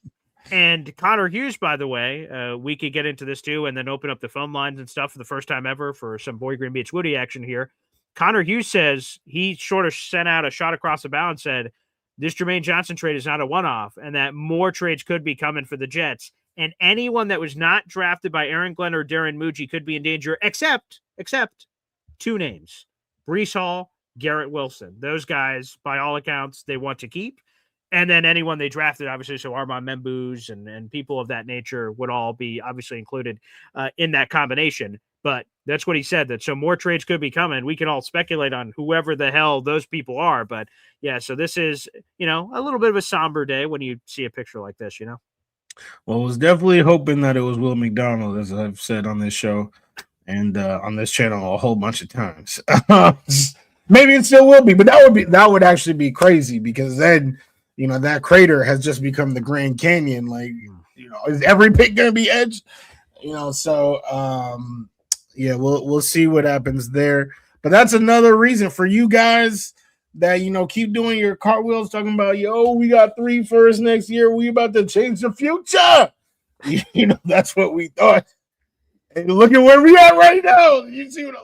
And Connor Hughes, by the way, we could get into this too and then open up the phone lines and stuff for the first time ever for some Boy Green Beach Woody action here. Connor Hughes says he sort of sent out a shot across the bow and said, this Jermaine Johnson trade is not a one-off and that more trades could be coming for the Jets. And anyone that was not drafted by Aaron Glenn or Darren Muji could be in danger, except 2 names, Breece Hall, Garrett Wilson. Those guys, by all accounts, they want to keep. And then anyone they drafted, obviously, so Armand Membous and people of that nature would all be obviously included in that combination. But that's what he said, that so more trades could be coming. We can all speculate on whoever the hell those people are. But, yeah, so this is, a little bit of a somber day when you see a picture like this, Well, I was definitely hoping that it was Will McDonald, as I've said on this show and on this channel a whole bunch of times. Maybe it still will be, but that would actually be crazy because then – that crater has just become the Grand Canyon. Like, is every pick going to be edged? So, we'll see what happens there. But that's another reason for you guys that, keep doing your cartwheels talking about, we got 3 firsts next year. We about to change the future. That's what we thought. And look at where we are right now. You see what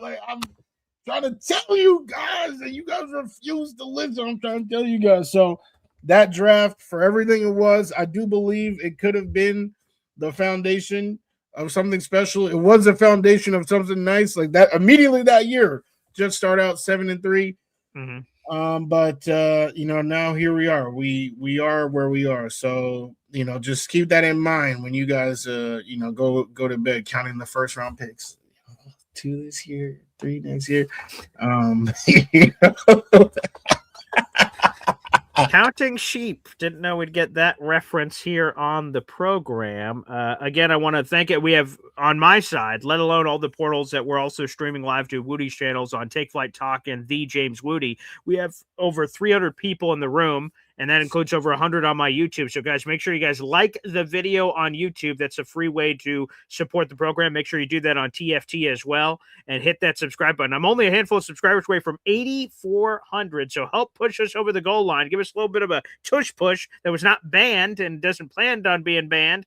Trying to tell you guys, and you guys refuse to listen. I'm trying to tell you guys. So that draft, for everything it was, I do believe it could have been the foundation of something special. It was a foundation of something nice, like that. Immediately that year, just start out 7-3. But now here we are. We are where we are. So just keep that in mind when you guys go to bed counting the first round picks. 2 this year, 3 next year. Counting sheep. Didn't know we'd get that reference here on the program. Again, I want to thank it. We have on my side, let alone all the portals that we're also streaming live to Woody's channels on Take Flight Talk and The James Woody. We have over 300 people in the room, and that includes over 100 on my YouTube. So, guys, make sure you guys like the video on YouTube. That's a free way to support the program. Make sure you do that on TFT as well, and hit that subscribe button. I'm only a handful of subscribers away from 8,400, so help push us over the goal line. Give us a little bit of a tush push that was not banned and doesn't plan on being banned.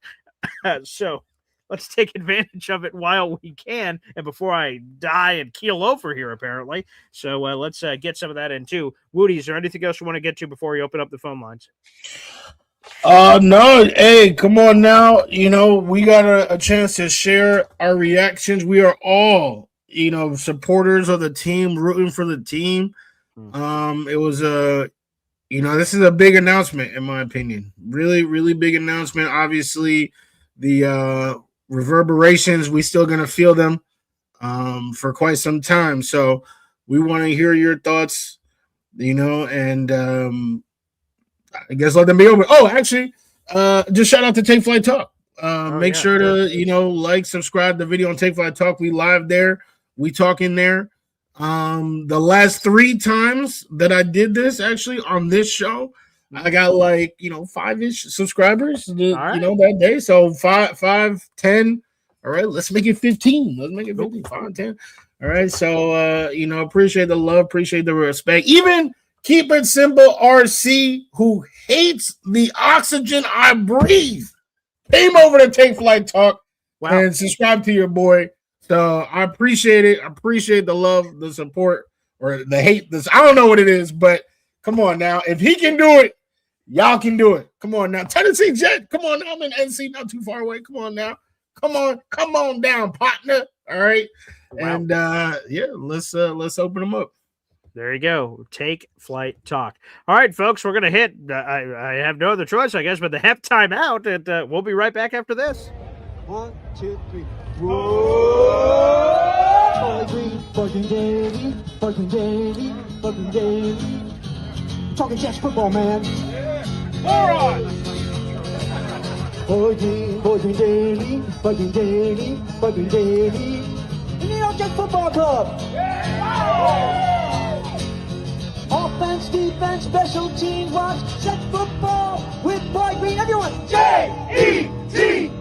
So let's take advantage of it while we can, and before I die and keel over here, apparently. So let's get some of that in, too. Woody, is there anything else you want to get to before we open up the phone lines? No. Hey, come on now. We got a chance to share our reactions. We are all, supporters of the team, rooting for the team. It was this is a big announcement, in my opinion. Really, really big announcement. Obviously, the reverberations, we still going to feel them for quite some time. So we want to hear your thoughts, and I guess let them be open. Oh, actually, just shout out to Take Flight Talk. Make sure to, like, subscribe the video on Take Flight Talk. We live there. We talk in there. The last 3 times that I did this, actually, on this show, I got 5-ish subscribers, that day. So 5, 10. All right, let's make it 15. Let's make it 15, 5, 10. All right. So, appreciate the love, appreciate the respect. Even Keep It Simple RC, who hates the oxygen I breathe, came over to Take Flight Talk and subscribe to your boy. So I appreciate it. I appreciate the love, the support, or the hate. I don't know what it is, but come on now. If he can do it, y'all can do it. Come on now. Tennessee Jet, come on now. I'm in NC, not too far away. Come on now. Come on down, partner. All right. Wow. And let's open them up. There you go. Take Flight Talk. All right, folks, we're going to hit. I have no other choice, I guess, but the half time out. And we'll be right back after this. 1, 2, 3. Whoa! Fucking daily. Talking Jets football, man. All right. Fucking daily. The New York Jets Football Club. Offense, defense, special teams, watch Jets football with Boy Green. Everyone, J-E-T-S,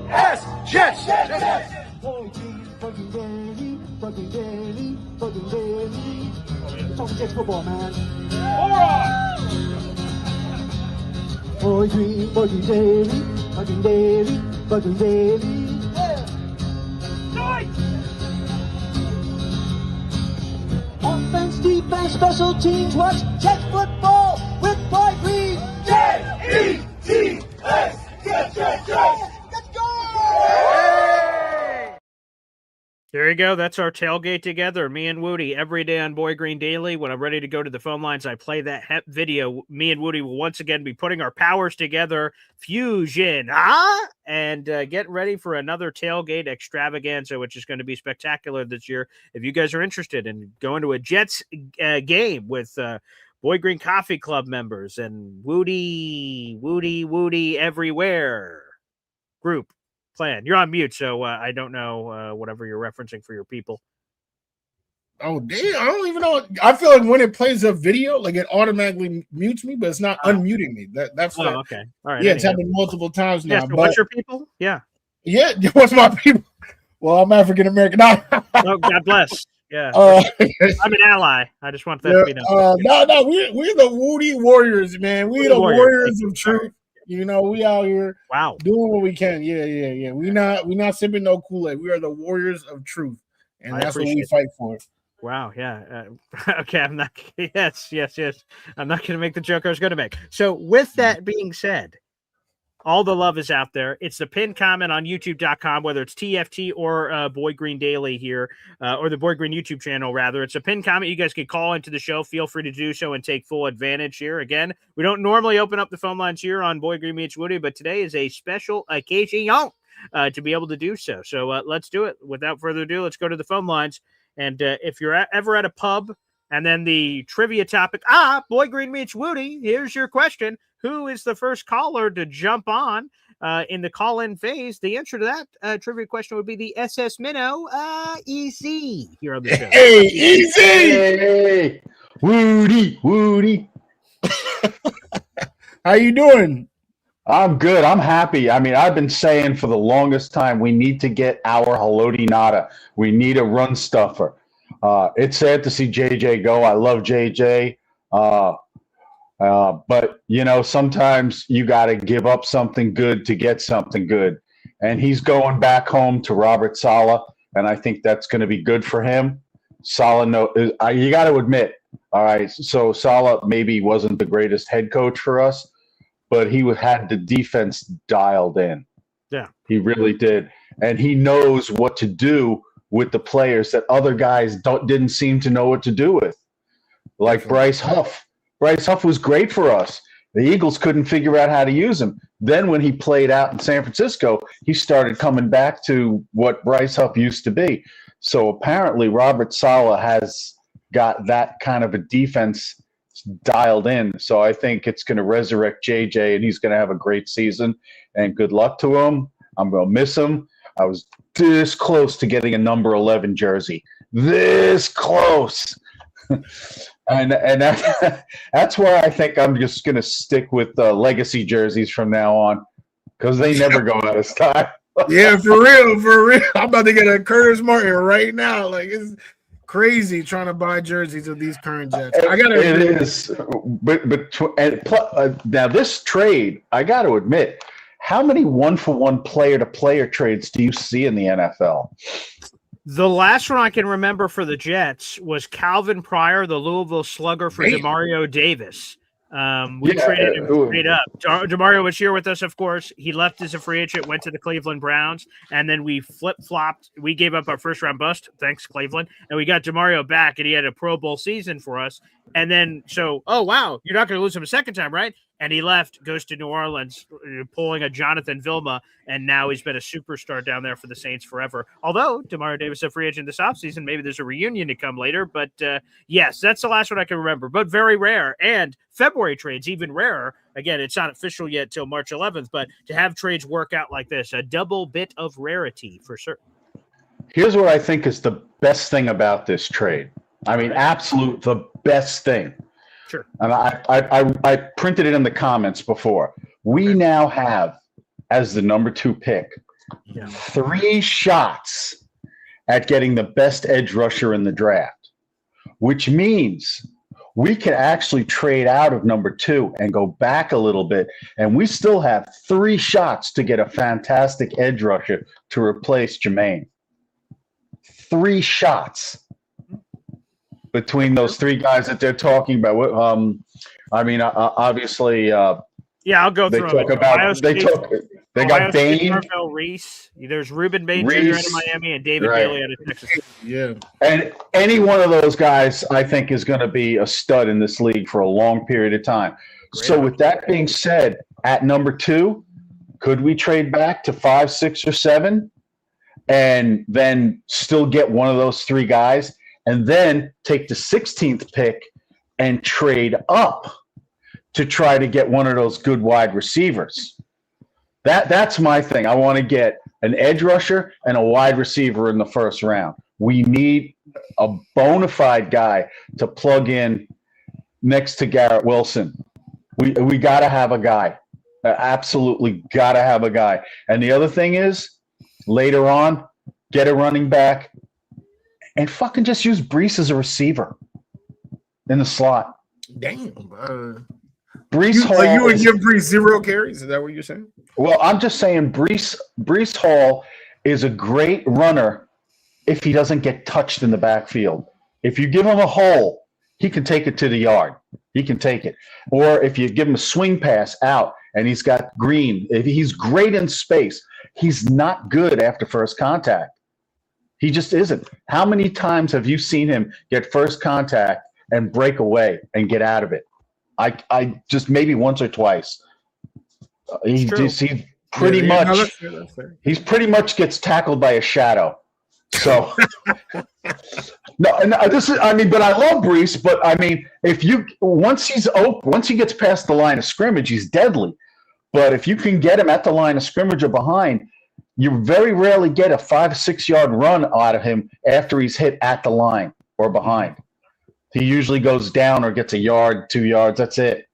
Jets. Boy Green, fucking daily. Talking Jets football, man. All right. Boy Green, fucking daily. Nice. Offense, defense, special teams, watch Jets football with Boy Green. J-E-T-S, Jets. Let's go! There you go. That's our tailgate together. Me and Woody every day on Boy Green Daily. When I'm ready to go to the phone lines, I play that video. Me and Woody will once again be putting our powers together. Fusion. And get ready for another tailgate extravaganza, which is going to be spectacular this year. If you guys are interested in going to a Jets game with Boy Green Coffee Club members and Woody everywhere group plan. You're on mute, so I don't know whatever you're referencing for your people. Oh, damn. I don't even know. I feel like when it plays a video, like it automatically mutes me, but it's not unmuting me. That's okay. All right. Yeah, it's happened multiple times now. Yeah, so what's your people? Yeah. Yeah, what's my people? Well, I'm African American. No. Oh, God bless. Yeah. I'm an ally. I just want that to be known. No, we're the Woody Warriors, man. We're the Warriors of truth. We out here doing what we can. Yeah. We not sipping no Kool-Aid. We are the Warriors of truth. And that's what we fight for. Wow. Yeah. Okay. I'm not. Yes. I'm not going to make the joke I was going to make. So, with that being said, all the love is out there. It's the pinned comment on youtube.com, whether it's TFT or Boy Green Daily here, or the Boy Green YouTube channel, rather. It's a pinned comment. You guys can call into the show. Feel free to do so and take full advantage here. Again, we don't normally open up the phone lines here on Boy Green Meets Woody, but today is a special occasion to be able to do so. So let's do it. Without further ado, let's go to the phone lines. And if you're ever at a pub and then the trivia topic, Boy Green Meets Woody, here's your question. Who is the first caller to jump on in the call-in phase? The answer to that trivia question would be the SS Minnow EC here on the show. Hey, easy! Hey, Woody. How you doing? I'm good. I'm happy. I mean, I've been saying for the longest time, we need to get our Haloti Nada. We need a run stuffer. It's sad to see JJ go. I love JJ. But, sometimes you got to give up something good to get something good. And he's going back home to Robert Saleh, and I think that's going to be good for him. Saleh, you got to admit, all right, so Saleh maybe wasn't the greatest head coach for us, but he had the defense dialed in. Yeah. He really did. And he knows what to do with the players that other guys didn't seem to know what to do with, like Bryce Huff. Bryce Huff was great for us. The Eagles couldn't figure out how to use him. Then when he played out in San Francisco, he started coming back to what Bryce Huff used to be. So apparently Robert Saleh has got that kind of a defense dialed in. So I think it's going to resurrect JJ, and he's going to have a great season. And good luck to him. I'm going to miss him. I was this close to getting a number 11 jersey. This close. And that's why I think I'm just going to stick with legacy jerseys from now on, because they never go out of style. Yeah, for real. I'm about to get a Curtis Martin right now. Like, it's crazy trying to buy jerseys of these current Jets. It is. But now this trade, I got to admit, how many 1-for-1 player-to-player trades do you see in the NFL? The last one I can remember for the Jets was Calvin Pryor, the Louisville Slugger, for Demario Davis. We traded him straight up. Demario was here with us, of course. He left as a free agent, went to the Cleveland Browns, and then we flip-flopped. We gave up our first-round bust, thanks, Cleveland, and we got Demario back, and he had a Pro Bowl season for us. And then, wow, you're not going to lose him a second time, right? And he left, goes to New Orleans, pulling a Jonathan Vilma, and now he's been a superstar down there for the Saints forever. Although Demario Davis is a free agent this offseason, maybe there's a reunion to come later. But yes, that's the last one I can remember, but very rare. And February trades, even rarer. Again, it's not official yet till March 11th, but to have trades work out like this, a double bit of rarity for certain. Here's what I think is the best thing about this trade. I mean, absolute the best thing. Sure. And I printed it in the comments before. We now have, as the number 2 pick, 3 shots at getting the best edge rusher in the draft, which means we can actually trade out of number 2 and go back a little bit, and we still have 3 shots to get a fantastic edge rusher to replace Jermaine. 3 shots between those 3 guys that they're talking about. Obviously, I'll go through them. They got Bain, Reese. There's Reuben Bain Jr. out of Miami and David Bailey out of Texas. Yeah, and any one of those guys, I think, is going to be a stud in this league for a long period of time. So, with that being said, at number 2, could we trade back to 5, 6, or 7, and then still get one of those 3 guys? And then take the 16th pick and trade up to try to get one of those good wide receivers. That's my thing. I want to get an edge rusher and a wide receiver in the first round. We need a bona fide guy to plug in next to Garrett Wilson. We got to have a guy. Absolutely got to have a guy. And the other thing is, later on, get a running back, and fucking just use Breece as a receiver in the slot. Damn. Breece Hall. You would give Breece 0 carries? Is that what you're saying? Well, I'm just saying Breece Hall is a great runner if he doesn't get touched in the backfield. If you give him a hole, he can take it to the yard. He can take it. Or if you give him a swing pass out and he's got Green, if he's great in space, he's not good after first contact. He just isn't. How many times have you seen him get first contact and break away and get out of it? I just maybe once or twice. He pretty much no, that's fair. He's pretty much gets tackled by a shadow. So no, this is, I mean, but I love Brees, but I mean, once he gets past the line of scrimmage, he's deadly. But if you can get him at the line of scrimmage or behind, you very rarely get a 5-6 yard run out of him after he's hit at the line or behind. He usually goes down or gets a yard, 2 yards. That's it.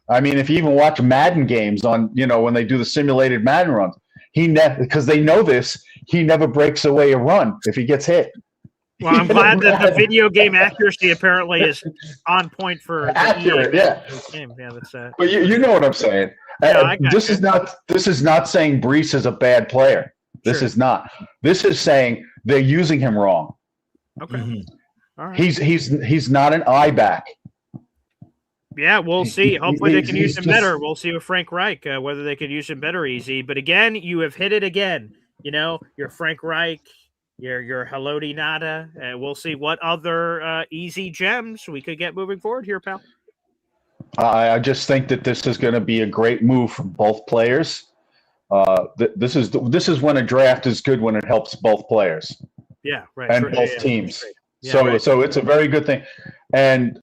I mean, if you even watch Madden games on, when they do the simulated Madden runs, because they know this, he never breaks away a run if he gets hit. Well, I'm glad that the video game accuracy apparently is on point for accurate. Yeah. Game. Yeah, that's But you know what I'm saying. No, This is not saying Brees is a bad player. This is not. This is saying they're using him wrong. Okay. Mm-hmm. All right. He's not an eye back. Yeah, we'll see. Hopefully they can use him just better. We'll see with Frank Reich whether they could use him better, Easy. But again, you have hit it again. You're Frank Reich. You're Haloti Nada. We'll see what other easy gems we could get moving forward here, pal. I just think that this is going to be a great move for both players. This is when a draft is good, when it helps both players. Yeah, right. And both teams. Yeah, so it's a very good thing. And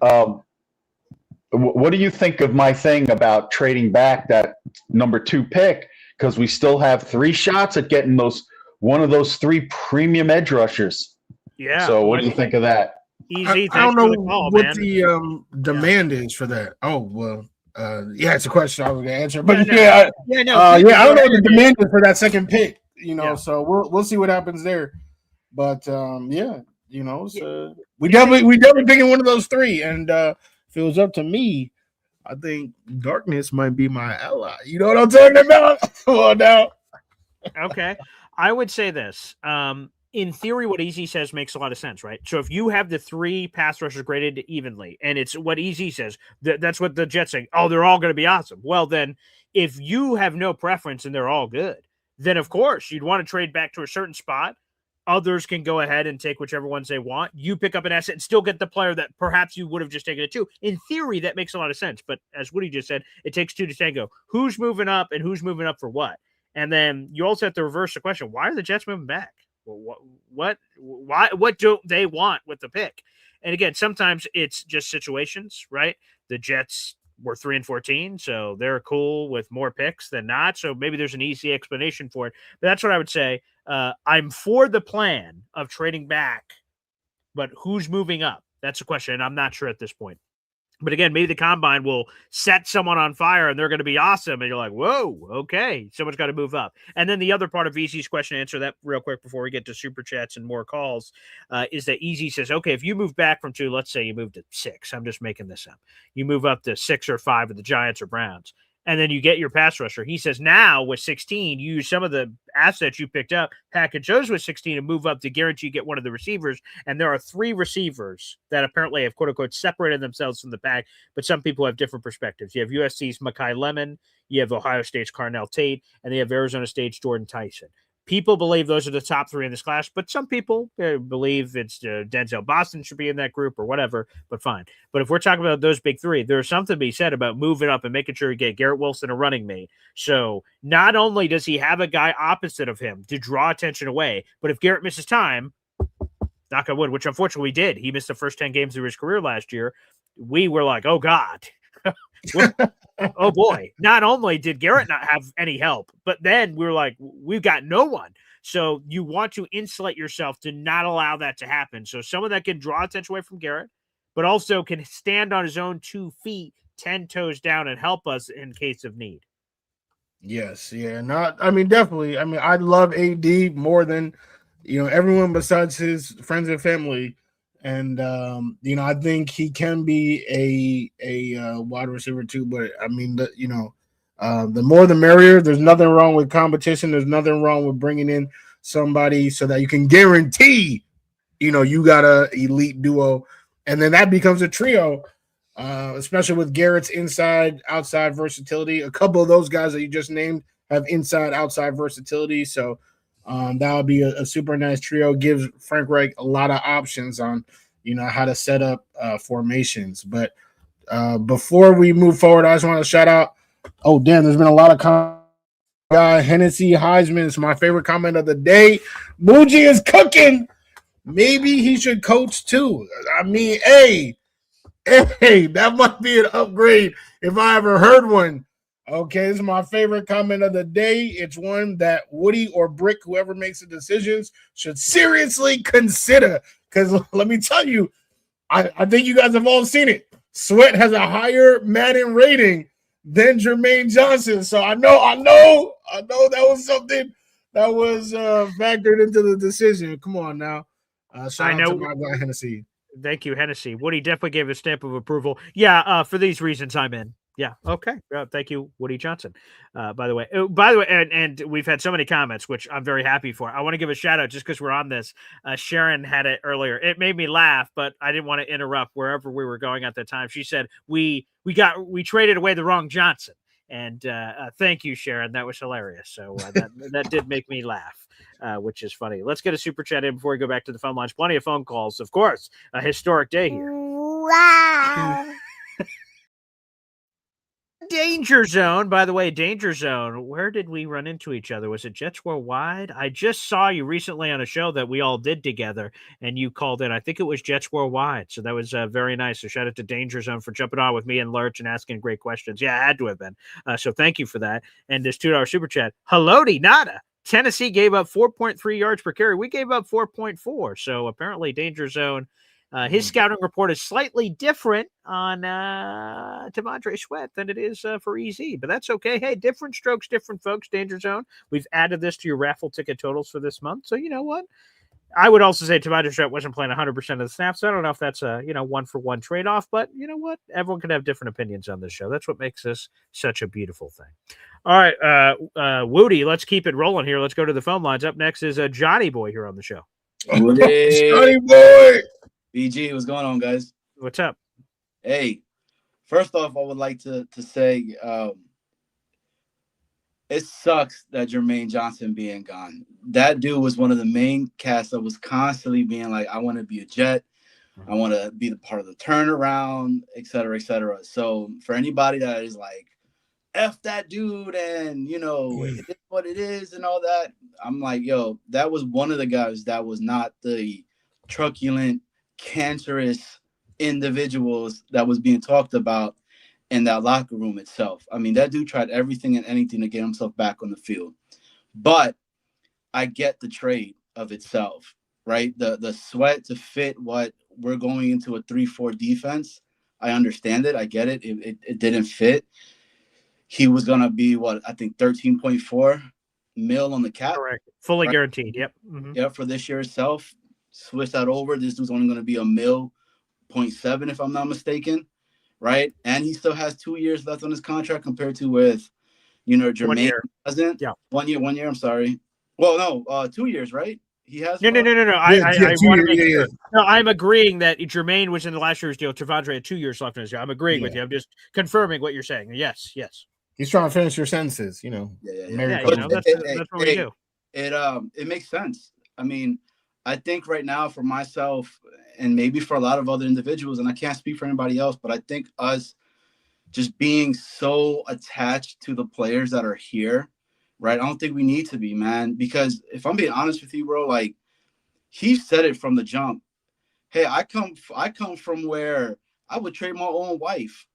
what do you think of my thing about trading back that number 2 pick? Because we still have 3 shots at getting one of those 3 premium edge rushers. Yeah. So what do you think of that? Easy. I don't know what man. the demand is for that. Oh, well, yeah, it's a question I was going to answer. But I don't know what the demand is for that second pick, so we'll see what happens there. But, so we definitely picking one of those 3. And if it was up to me, I think darkness might be my ally. You know what I'm talking about? Come on now. Okay. I would say this. In theory, what Easy says makes a lot of sense, right? So if you have the 3 pass rushers graded evenly, and it's what Easy says, that's what the Jets say, they're all going to be awesome. Well, then, if you have no preference and they're all good, then of course you'd want to trade back to a certain spot. Others can go ahead and take whichever ones they want. You pick up an asset and still get the player that perhaps you would have just taken it to. In theory, that makes a lot of sense. But as Woody just said, it takes 2 to tango. Who's moving up and who's moving up for what? And then you also have to reverse the question. Why are the Jets moving back? What don't they want with the pick? And again, sometimes it's just situations, right? The Jets were 3-14, so they're cool with more picks than not. So maybe there's an easy explanation for it. But that's what I would say. I'm for the plan of trading back, but who's moving up? That's the question, and I'm not sure at this point. But again, maybe the combine will set someone on fire and they're going to be awesome. And you're like, whoa, okay, someone's got to move up. And then the other part of Easy's question, answer that real quick before we get to super chats and more calls, is that Easy says, okay, if you move back from 2, let's say you move to 6. I'm just making this up. You move up to 6 or 5 with the Giants or Browns. And then you get your pass rusher. He says now with 16, you use some of the assets you picked up, package those with 16 and move up to guarantee you get one of the receivers. And there are 3 receivers that apparently have, quote unquote, separated themselves from the pack. But some people have different perspectives. You have USC's Mekhi Lemon, you have Ohio State's Carnell Tate, and they have Arizona State's Jordan Tyson. People believe those are the top 3 in this class, but some people believe it's Denzel Boston should be in that group or whatever, but fine. But if we're talking about those big 3, there's something to be said about moving up and making sure you get Garrett Wilson a running mate. So not only does he have a guy opposite of him to draw attention away, but if Garrett misses time, knock on wood, which unfortunately did, he missed the first 10 games of his career last year, we were like, oh, God. Oh boy, not only did Garrett not have any help, but then we were like, we've got no one. So you want to insulate yourself to not allow that to happen. So someone that can draw attention away from Garrett, but also can stand on his own 2 feet, 10 toes down and help us in case of need. Yes. Yeah. Definitely. I love AD more than, everyone besides his friends and family. And, I think he can be a wide receiver too. But, the more the merrier. There's nothing wrong with competition. There's nothing wrong with bringing in somebody so that you can guarantee you got a elite duo, and then that becomes a trio, especially with Garrett's inside outside versatility. A couple of those guys that you just named have inside outside versatility, so that would be a super nice trio. Gives Frank Reich a lot of options on how to set up formations. But before we move forward, I just want to shout out. Oh damn, there's been a lot of Hennessy Heisman is my favorite comment of the day. Muji is cooking. Maybe he should coach too. I mean, hey, that might be an upgrade if I ever heard one. Okay, this is my favorite comment of the day. It's one that Woody or Brick, whoever makes the decisions, should seriously consider. Because let me tell you, I think you guys have all seen it. Sweat has a higher Madden rating than Jermaine Johnson. So I know that was something that was factored into the decision. Come on now. Shout out to my guy Hennessy. Thank you, Hennessy. Woody definitely gave a stamp of approval. Yeah, for these reasons, I'm in. Yeah. Okay. Thank you, Woody Johnson. By the way, and we've had so many comments, which I'm very happy for. I want to give a shout out just because we're on this. Sharon had it earlier. It made me laugh, but I didn't want to interrupt wherever we were going at the time. She said we traded away the wrong Johnson, and thank you, Sharon. That was hilarious. So that did make me laugh. Which is funny. Let's get a super chat in before we go back to the phone lines. Plenty of phone calls, of course. A historic day here. Wow. Danger Zone, by the way, Danger Zone. Where did we run into each other? Was it Jets Worldwide? I just saw you recently on a show that we all did together, and you called in. I think it was Jets Worldwide. So that was very nice. So shout out to Danger Zone for jumping on with me and Lurch and asking great questions. Yeah, it had to have been. So thank you for that. And this $2 super chat. Hello-de nada. Tennessee gave up 4.3 yards per carry. We gave up 4.4. So apparently Danger Zone, his scouting report is slightly different on T'Vondre Sweat than it is for EZ, but that's okay. Hey, different strokes, different folks, Danger Zone. We've added this to your raffle ticket totals for this month. So you know what? I would also say T'Vondre Sweat wasn't playing 100% of the snaps. So I don't know if that's a one-for-one trade-off, but you know what? Everyone can have different opinions on this show. That's what makes this such a beautiful thing. All right, Woody, let's keep it rolling here. Let's go to the phone lines. Up next is Johnny Boy here on the show. Johnny Boy. BG, what's going on, guys? What's up? Hey, first off, I would like to say it sucks that Jermaine Johnson being gone. That dude was one of the main cast that was constantly being like, I want to be a Jet. I want to be the part of the turnaround, et cetera, et cetera. So for anybody that is like, F that dude and, it is what it is and all that, I'm like, yo, that was one of the guys that was not the truculent, cancerous individuals that was being talked about in that locker room itself. I mean, that dude tried everything and anything to get himself back on the field. But I get the trade of itself, right? The Sweat to fit what we're going into a 3-4 defense. I understand it. I get it. It didn't fit. He was going to be, I think 13.4 mil on the cap. Correct. Fully right? guaranteed. Yep. Mm-hmm. Yeah, for this year itself. Switch that over. This dude's only going to be $1.7 million, if I'm not mistaken. Right. And he still has 2 years left on his contract compared to with, Jermaine doesn't. Yeah. 1 year. I'm sorry. Well, no, 2 years, right? He has. No. I want to make sure. No, I'm agreeing that Jermaine was in the last year's deal. T'Vondre had 2 years left in his deal. I'm agreeing with you. I'm just confirming what you're saying. Yes. He's trying to finish your sentences, Yeah. That's what we do. It makes sense. I mean, I think right now for myself and maybe for a lot of other individuals, and I can't speak for anybody else, but I think us just being so attached to the players that are here, right? I don't think we need to be, man, because if I'm being honest with you, bro, like he said it from the jump. Hey, I come from where I would trade my own wife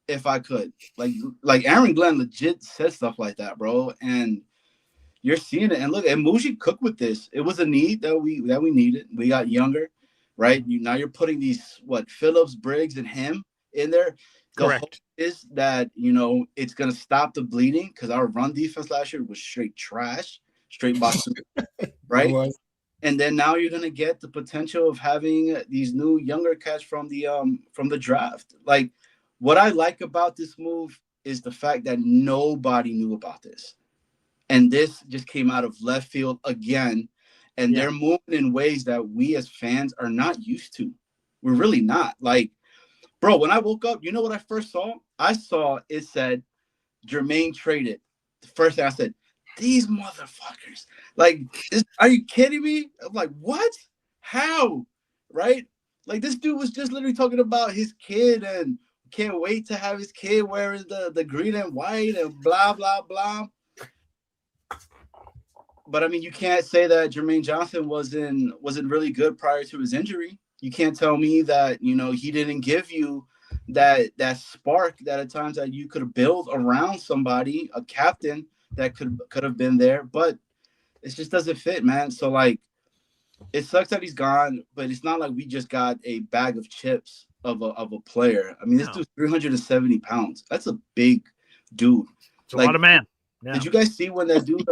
if I could. Like Aaron Glenn legit said stuff like that, bro. And you're seeing it. And look, and Muji cooked with this. It was a need that we needed. We got younger, right? Now you're putting these Phillips, Briggs, and him in there. Correct. Hope is that it's gonna stop the bleeding because our run defense last year was straight trash, straight box, right? And then now you're gonna get the potential of having these new younger cats from the draft. Like what I like about this move is the fact that nobody knew about this. And this just came out of left field again. and they're moving in ways that we as fans are not used to. We're really not. Like, bro, when I woke up, you know what I first saw? I saw it said Jermaine traded. The first thing I said, these motherfuckers. Like, are you kidding me? I'm like, what? How? Right? Like, this dude was just literally talking about his kid and can't wait to have his kid wearing the green and white and blah, blah, blah. But, I mean, you can't say that Jermaine Johnson wasn't really good prior to his injury. You can't tell me that, you know, he didn't give you that spark that at times that you could build around somebody, a captain that could have been there. But it just doesn't fit, man. So, like, it sucks that he's gone, but it's not like we just got a bag of chips of a player. I mean, this dude's 370 pounds. That's a big dude. It's a lot of man. Yeah. Did you guys see when that dude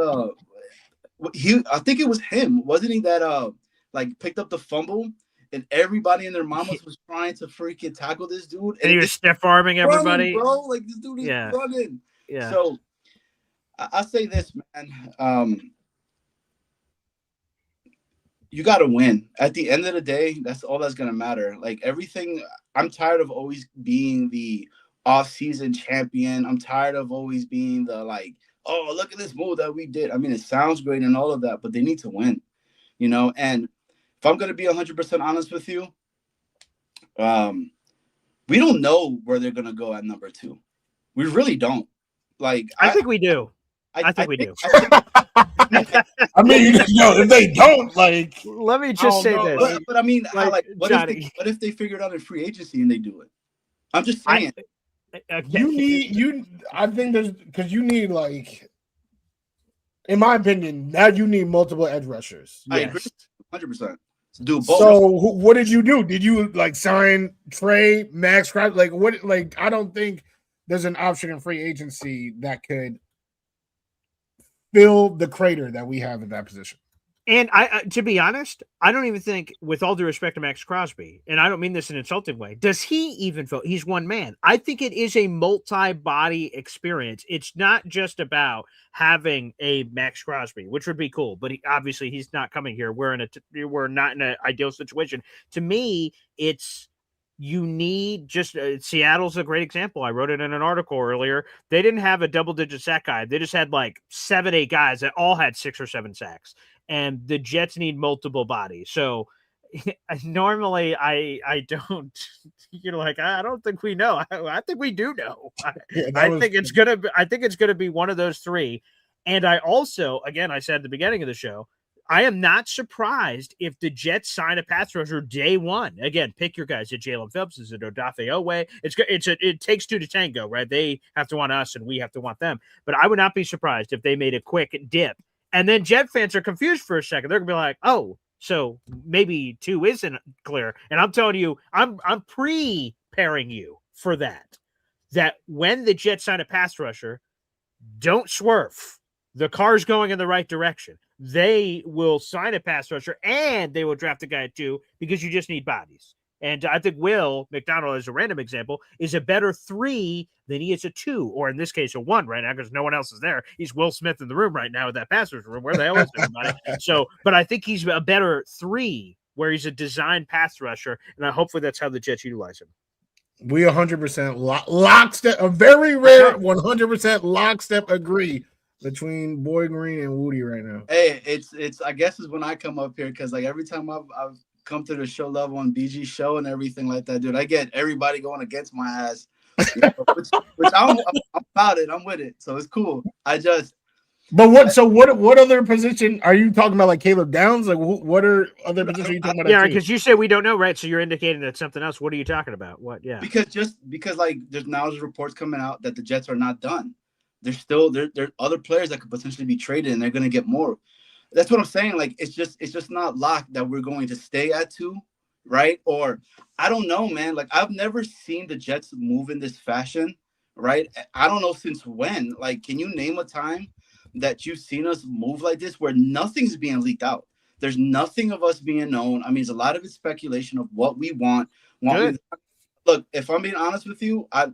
I think it was him, wasn't he, that like picked up the fumble and everybody and their mamas was trying to freaking tackle this dude, and he was stiff arming everybody, bro. Like, this dude is running. Yeah. So I say this, man. You got to win. At the end of the day, that's all that's going to matter. Like, everything, I'm tired of always being the off-season champion. I'm tired of always being the, like, oh, look at this move that we did. I mean, it sounds great and all of that, but they need to win, you know? And if I'm going to be 100% honest with you, we don't know where they're going to go at number 2. We really don't. Like, I think we do. I think we do. I mean, if they don't, like, let me just say this. But I mean, like, what if they figure it out in free agency and they do it? I'm just saying. I think there's, because you need, like, in my opinion, now you need multiple edge rushers. I agree, 100%. Do both. So what did you do? Did you, like, sign Trey, Max Crosby? Like, what? Like, I don't think there's an option in free agency that could fill the crater that we have at that position. And I to be honest, I don't even think, with all due respect to Max Crosby, and I don't mean this in an insulting way, does he even feel he's one man? I think it is a multi-body experience. It's not just about having a Max Crosby, which would be cool, but obviously he's not coming here. We're not in an ideal situation. To me, it's, you need just Seattle's a great example. I wrote it in an article earlier. They didn't have a double-digit sack guy. They just had like 7-8 guys that all had 6 or 7 sacks. And the Jets need multiple bodies. So normally I don't, like, I don't think we know. I think we do know. I think it's gonna be one of those 3. And I also, again, I said at the beginning of the show, I am not surprised if the Jets sign a pass rusher day one. Again, pick your guys. Is it Jalen Phillips? Is it Odafe Owe? It takes 2 to tango, right? They have to want us and we have to want them. But I would not be surprised if they made a quick dip. And then Jet fans are confused for a second. They're going to be like, oh, so maybe 2 isn't clear. And I'm telling you, I'm preparing you for that. That when the Jets sign a pass rusher, don't swerve. The car's going in the right direction. They will sign a pass rusher and they will draft a guy at 2 because you just need bodies. And I think Will McDonald, as a random example, is a better 3 than he is a 2, or in this case, a 1 right now because no one else is there. He's Will Smith in the room right now with that pass rusher room. Where the hell is everybody? So, but I think he's a better 3 where he's a designed pass rusher, and hopefully that's how the Jets utilize him. We 100% lockstep, a very rare 100% lockstep agree between Boy Green and Wudi right now. Hey, it's I guess it's when I come up here because, like, every time I've come to the show level on BG show and everything like that, dude, I get everybody going against my ass, which I'm about it. I'm with it, so it's cool. But what other position are you talking about? Like Caleb Downs? Like what are other positions are you talking about? Yeah, because you said we don't know, right? So you're indicating that something else. What are you talking about? What? Yeah. Because like there's reports coming out that the Jets are not done. There's still there are other players that could potentially be traded, and they're going to get more. That's what I'm saying. Like it's just not locked that we're going to stay at 2, right? Or I don't know, man. Like I've never seen the Jets move in this fashion, right? I don't know since when. Like, can you name a time that you've seen us move like this where nothing's being leaked out? There's nothing of us being known. I mean, it's a lot of it's speculation of what we want. Look, if I'm being honest with you, I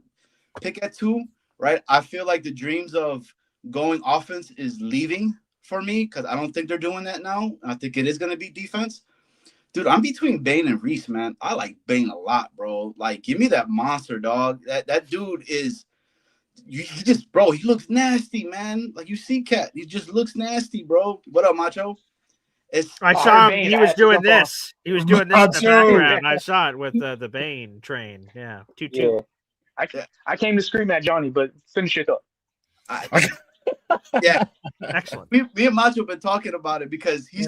pick at 2, right? I feel like the dreams of going offense is leaving, for me because I don't think they're doing that now. I think it is going to be defense. Dude, I'm between Bane and Reese, man. I like Bane a lot, bro. Like, give me that monster, dog. That dude is he just, bro, he looks nasty, man. Like, you see Cat. He just looks nasty, bro. What up, Macho? I saw him. He was doing this. He was doing this in the background. I saw it with the Bane train. Yeah. Yeah. I came to scream at Johnny, but finish it up. Yeah. Excellent. Me and Macho have been talking about it because he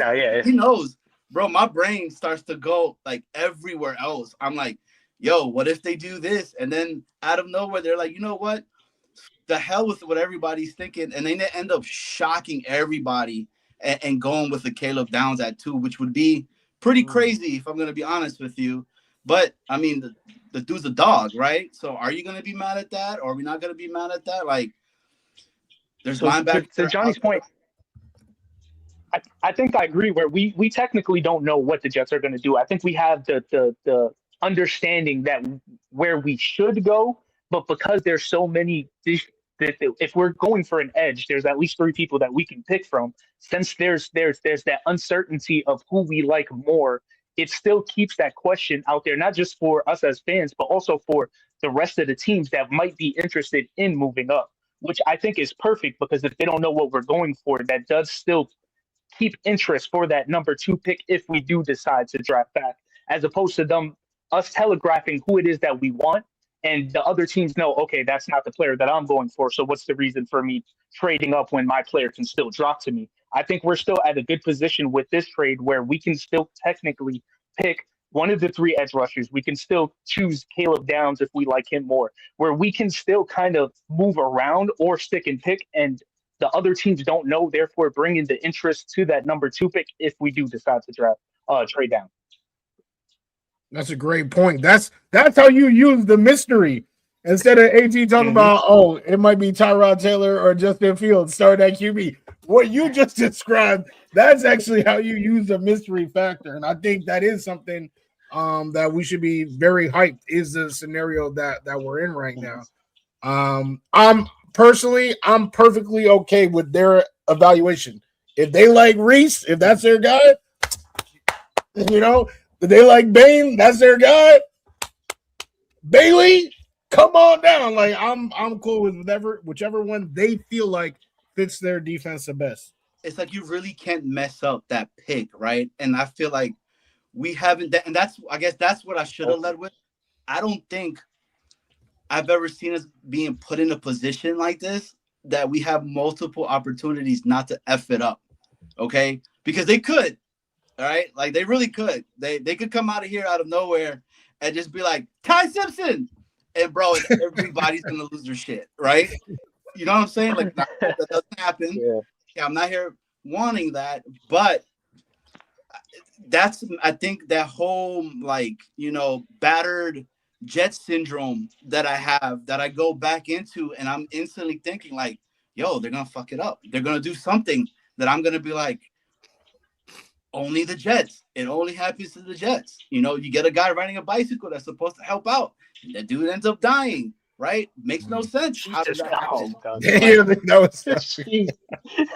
knows. Bro, my brain starts to go like everywhere else. I'm like, yo, what if they do this? And then out of nowhere, they're like, you know what? The hell with what everybody's thinking. And they end up shocking everybody and going with the Caleb Downs at 2, which would be pretty crazy if I'm going to be honest with you. But, I mean, the dude's a dog, right? So are you going to be mad at that? Or are we not going to be mad at that? Like, there's linebackers. To Johnny's point, I think I agree where we technically don't know what the Jets are going to do. I think we have the understanding that where we should go, but because there's so many, that if we're going for an edge, there's at least 3 people that we can pick from. Since there's that uncertainty of who we like more, it still keeps that question out there, not just for us as fans, but also for the rest of the teams that might be interested in moving up, which I think is perfect because if they don't know what we're going for, that does still keep interest for that number 2 pick if we do decide to draft back, as opposed to us telegraphing who it is that we want, and the other teams know, okay, that's not the player that I'm going for, so what's the reason for me trading up when my player can still drop to me? I think we're still at a good position with this trade where we can still technically pick one of the 3 edge rushers. We can still choose Caleb Downs if we like him more, where we can still kind of move around or stick and pick, and the other teams don't know, therefore bringing the interest to that number 2 pick if we do decide to trade down. That's a great point. That's how you use the mystery. Instead of AT talking about, oh, it might be Tyrod Taylor or Justin Fields, start at QB. What you just described, that's actually how you use the mystery factor. And I think that is something that we should be very hyped, is the scenario that we're in right now. I'm perfectly okay with their evaluation. If they like Reese, if that's their guy, if they like Bane, that's their guy. Bailey, come on down. Like I'm cool with whichever one they feel like fits their defense the best. It's like you really can't mess up that pick, right? And I feel like we haven't, and I guess that's what I should have led with. I don't think I've ever seen us being put in a position like this that we have multiple opportunities not to F it up, okay? Because they could, all right? Like, they really could. They could come out of nowhere and just be like, Ty Simpson! And, bro, everybody's going to lose their shit, right? You know what I'm saying? Like, that doesn't happen. Yeah, I'm not here wanting that, but I think that whole, like, battered Jet syndrome that I have, that I go back into, and I'm instantly thinking like, yo, they're going to fuck it up. They're going to do something that I'm going to be like, only the Jets. It only happens to the Jets. You get a guy riding a bicycle that's supposed to help out. That dude ends up dying, right? Makes no sense. How does that happen?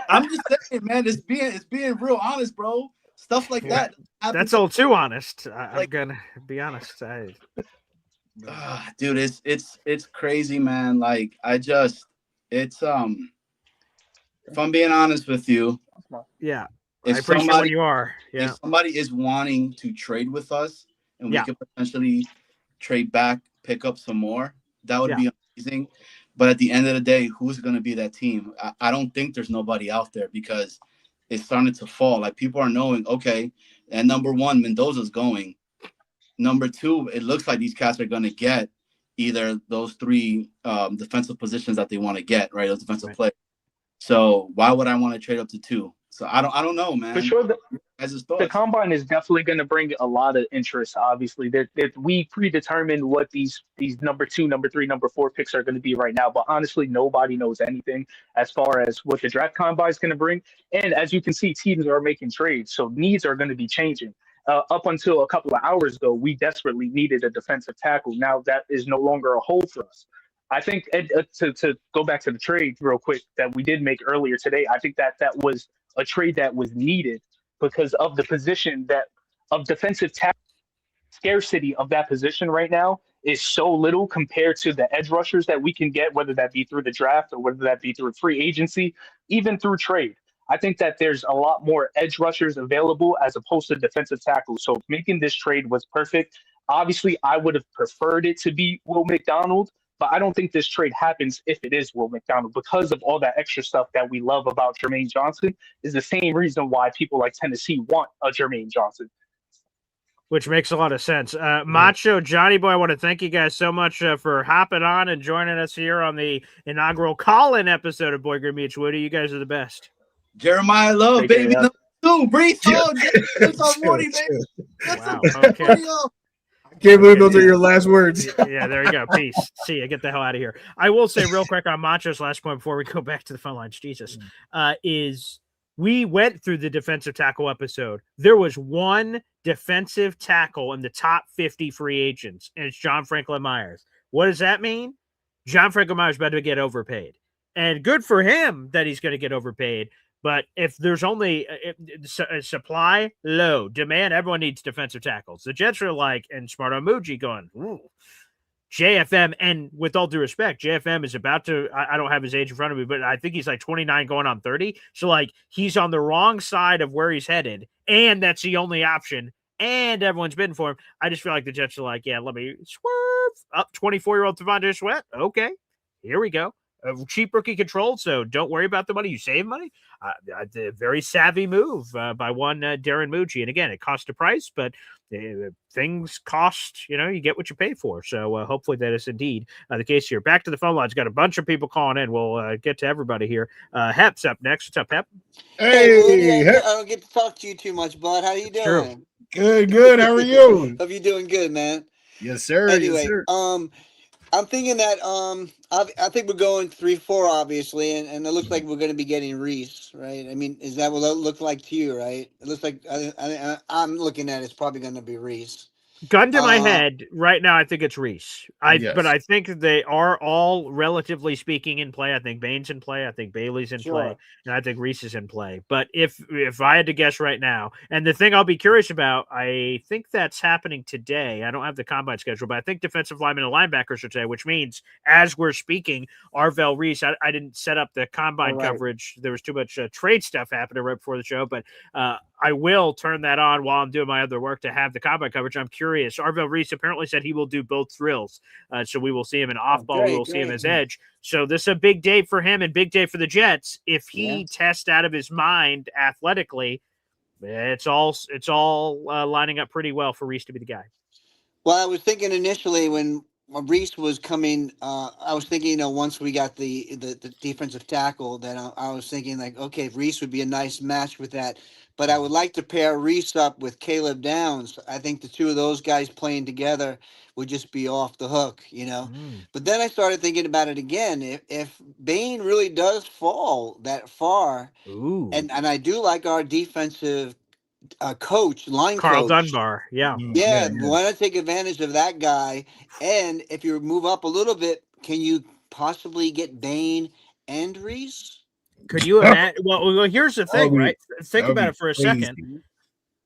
I'm just saying, man, it's being real honest, bro. Stuff like that. That's all too honest. I'm gonna be honest. Dude, it's crazy, man. Like, if I'm being honest with you, yeah, I appreciate when you are. Yeah, if somebody is wanting to trade with us and we could potentially trade back, pick up some more, that would be amazing. But at the end of the day, who's going to be that team? I don't think there's nobody out there because it's starting to fall. Like, people are knowing, okay, and number 1, Mendoza's going. Number 2, it looks like these cats are going to get either those 3 defensive positions that they want to get, right? Those defensive players. So why would I want to trade up to 2? So I don't know, man. For sure, the combine is definitely going to bring a lot of interest. Obviously, we predetermined what these number 2, number 3, number 4 picks are going to be right now. But honestly, nobody knows anything as far as what the draft combine is going to bring. And as you can see, teams are making trades, so needs are going to be changing. Up until a couple of hours ago, we desperately needed a defensive tackle. Now that is no longer a hole for us. I think to go back to the trade real quick that we did make earlier today, I think that was a trade that was needed because of the position that of defensive tackle scarcity of that position right now is so little compared to the edge rushers that we can get, whether that be through the draft or whether that be through free agency, even through trade. I think that there's a lot more edge rushers available as opposed to defensive tackles. So making this trade was perfect. Obviously, I would have preferred it to be Will McDonald, but I don't think this trade happens if it is Will McDonald because of all that extra stuff that we love about Jermaine Johnson is the same reason why people like Tennessee want a Jermaine Johnson. Which makes a lot of sense. Macho, Johnny Boy, I want to thank you guys so much for hopping on and joining us here on the inaugural call-in episode of Boy Green Meets Woody. You guys are the best. Jeremiah Love, Appreciate baby. it. Two, breathe on. That's on Woody, baby. Wow. Okay. I can't believe those are your last words. Yeah, there you go. Peace. See ya. Get the hell out of here. I will say real quick on Macho's last point before we go back to the phone lines. Jesus. Is we went through the defensive tackle episode. There was one defensive tackle in the top 50 free agents, and it's John Franklin Myers. What does that mean? John Franklin Myers better get overpaid. And good for him that he's going to get overpaid. But if there's only a supply, low, demand, everyone needs defensive tackles. The Jets are like, and Smarto Muji going, ooh, JFM, and with all due respect, JFM is about to, I don't have his age in front of me, but I think he's like 29 going on 30. So like he's on the wrong side of where he's headed, and that's the only option, and everyone's bidding for him. I just feel like the Jets are like, yeah, let me swerve up 24-year-old Devontae Sweat. Okay, here we go. Cheap rookie control, so don't worry about the money. You save money. A very savvy move by one Darren Muji. And again, it cost a price, but things cost, you get what you pay for. So hopefully that is indeed the case here. Back to the phone lines. Got a bunch of people calling in. We'll get to everybody here. Hep's up next. What's up, Hep? Hey, Woody, I Hep. don't get to talk to you too much, bud. How you doing? Good. How are you? Hope you're doing good, man. Yes, sir. Anyway, yes, sir. I'm thinking that I think we're going 3-4, obviously, and it looks like we're going to be getting Reese, right? I mean, is that what it looked like to you, right? It looks like I'm looking at it's probably going to be Reese. Gun to my head right now, I think it's Reese. Yes. But I think they are all, relatively speaking, in play. I think Bain's in play. I think Bailey's in play, and I think Reese is in play. But if I had to guess right now, and the thing I'll be curious about, I think that's happening today. I don't have the combine schedule, but I think defensive linemen and linebackers are today, which means as we're speaking, Arvell Reese. I didn't set up the combine coverage. There was too much trade stuff happening right before the show, but I will turn that on while I'm doing my other work to have the combine coverage. I'm curious. Arvell Reese apparently said he will do both drills. So we will see him in off-ball. We will see him as edge. So this is a big day for him and big day for the Jets. If he tests out of his mind athletically, it's all lining up pretty well for Reese to be the guy. Well, I was thinking initially when Reese was coming, I was thinking, once we got the defensive tackle, that I was thinking like, okay, Reese would be a nice match with that. But I would like to pair Reese up with Caleb Downs. I think the two of those guys playing together would just be off the hook, But then I started thinking about it again. If Bain really does fall that far, and I do like our defensive coach, line Carl coach. Dunbar, Yeah, why not take advantage of that guy? And if you move up a little bit, can you possibly get Bain and Reese? Could you imagine? Well, here's the thing, right? Think about it for a second.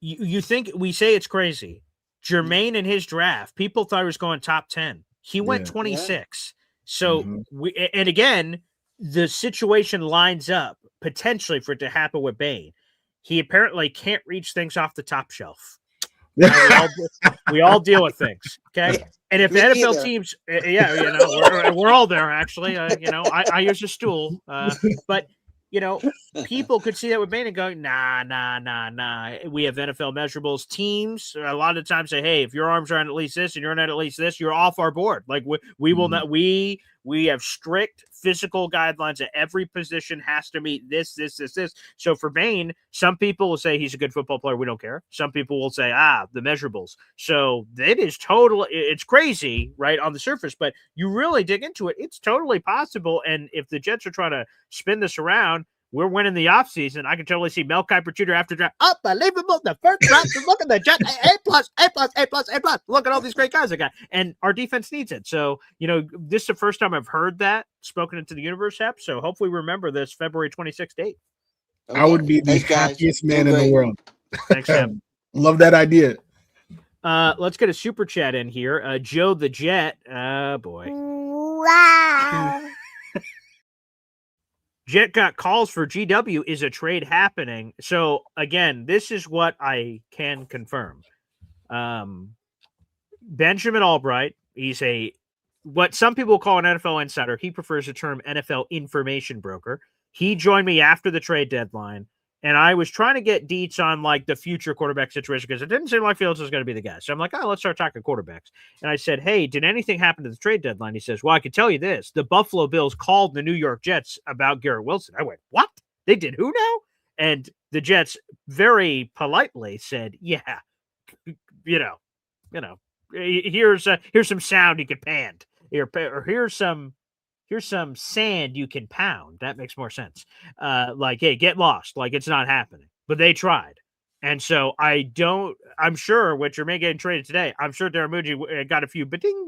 You think we say it's crazy. Jermaine in his draft, people thought he was going top 10. He went 26. So and again, the situation lines up potentially for it to happen with Bain. He apparently can't reach things off the top shelf. We all deal with things, okay? And if the NFL teams, we're all there actually. I use a stool, but people could see that with Bain and go, nah. We have NFL measurables. Teams a lot of times say, hey, if your arms are on at least this and you're not at least this, you're off our board. Like we will not. We have strict physical guidelines that every position has to meet this. So for Bain, some people will say he's a good football player. We don't care. Some people will say, the measurables. So it is it's crazy, right, on the surface, but you really dig into it. It's totally possible. And if the Jets are trying to spin this around, we're winning the offseason. I can totally see Mel Kiper Jr. after draft. Unbelievable. The first round. Look at the Jets. A+. Look at all these great guys I got. And our defense needs it. So, this is the first time I've heard that spoken into the universe, Hep. So hopefully remember this February 26th date. I would be the Thanks, guys. happiest man Doing in the great. world. Thanks, Sam. Love that idea. Let's get a super chat in here. Joe the Jet. Boy. Wow. Jet got calls for GW. Is a trade happening? So again, this is what I can confirm. Benjamin Albright, he's what some people call an NFL insider. He prefers the term NFL information broker. He joined me after the trade deadline, and I was trying to get deets on like the future quarterback situation because it didn't seem like Fields was going to be the guy. So I'm like, oh, let's start talking quarterbacks. And I said, hey, did anything happen to the trade deadline? He says, well, I can tell you this. The Buffalo Bills called the New York Jets about Garrett Wilson. I went, what? They did who now? And the Jets very politely said, yeah, you know, here's some sound you can pound. Or here's some sand you can pound. That makes more sense. Like, hey, get lost. Like, it's not happening. But they tried. And so I'm sure with Jermaine getting traded today, I'm sure Daramuji got a few ba-ding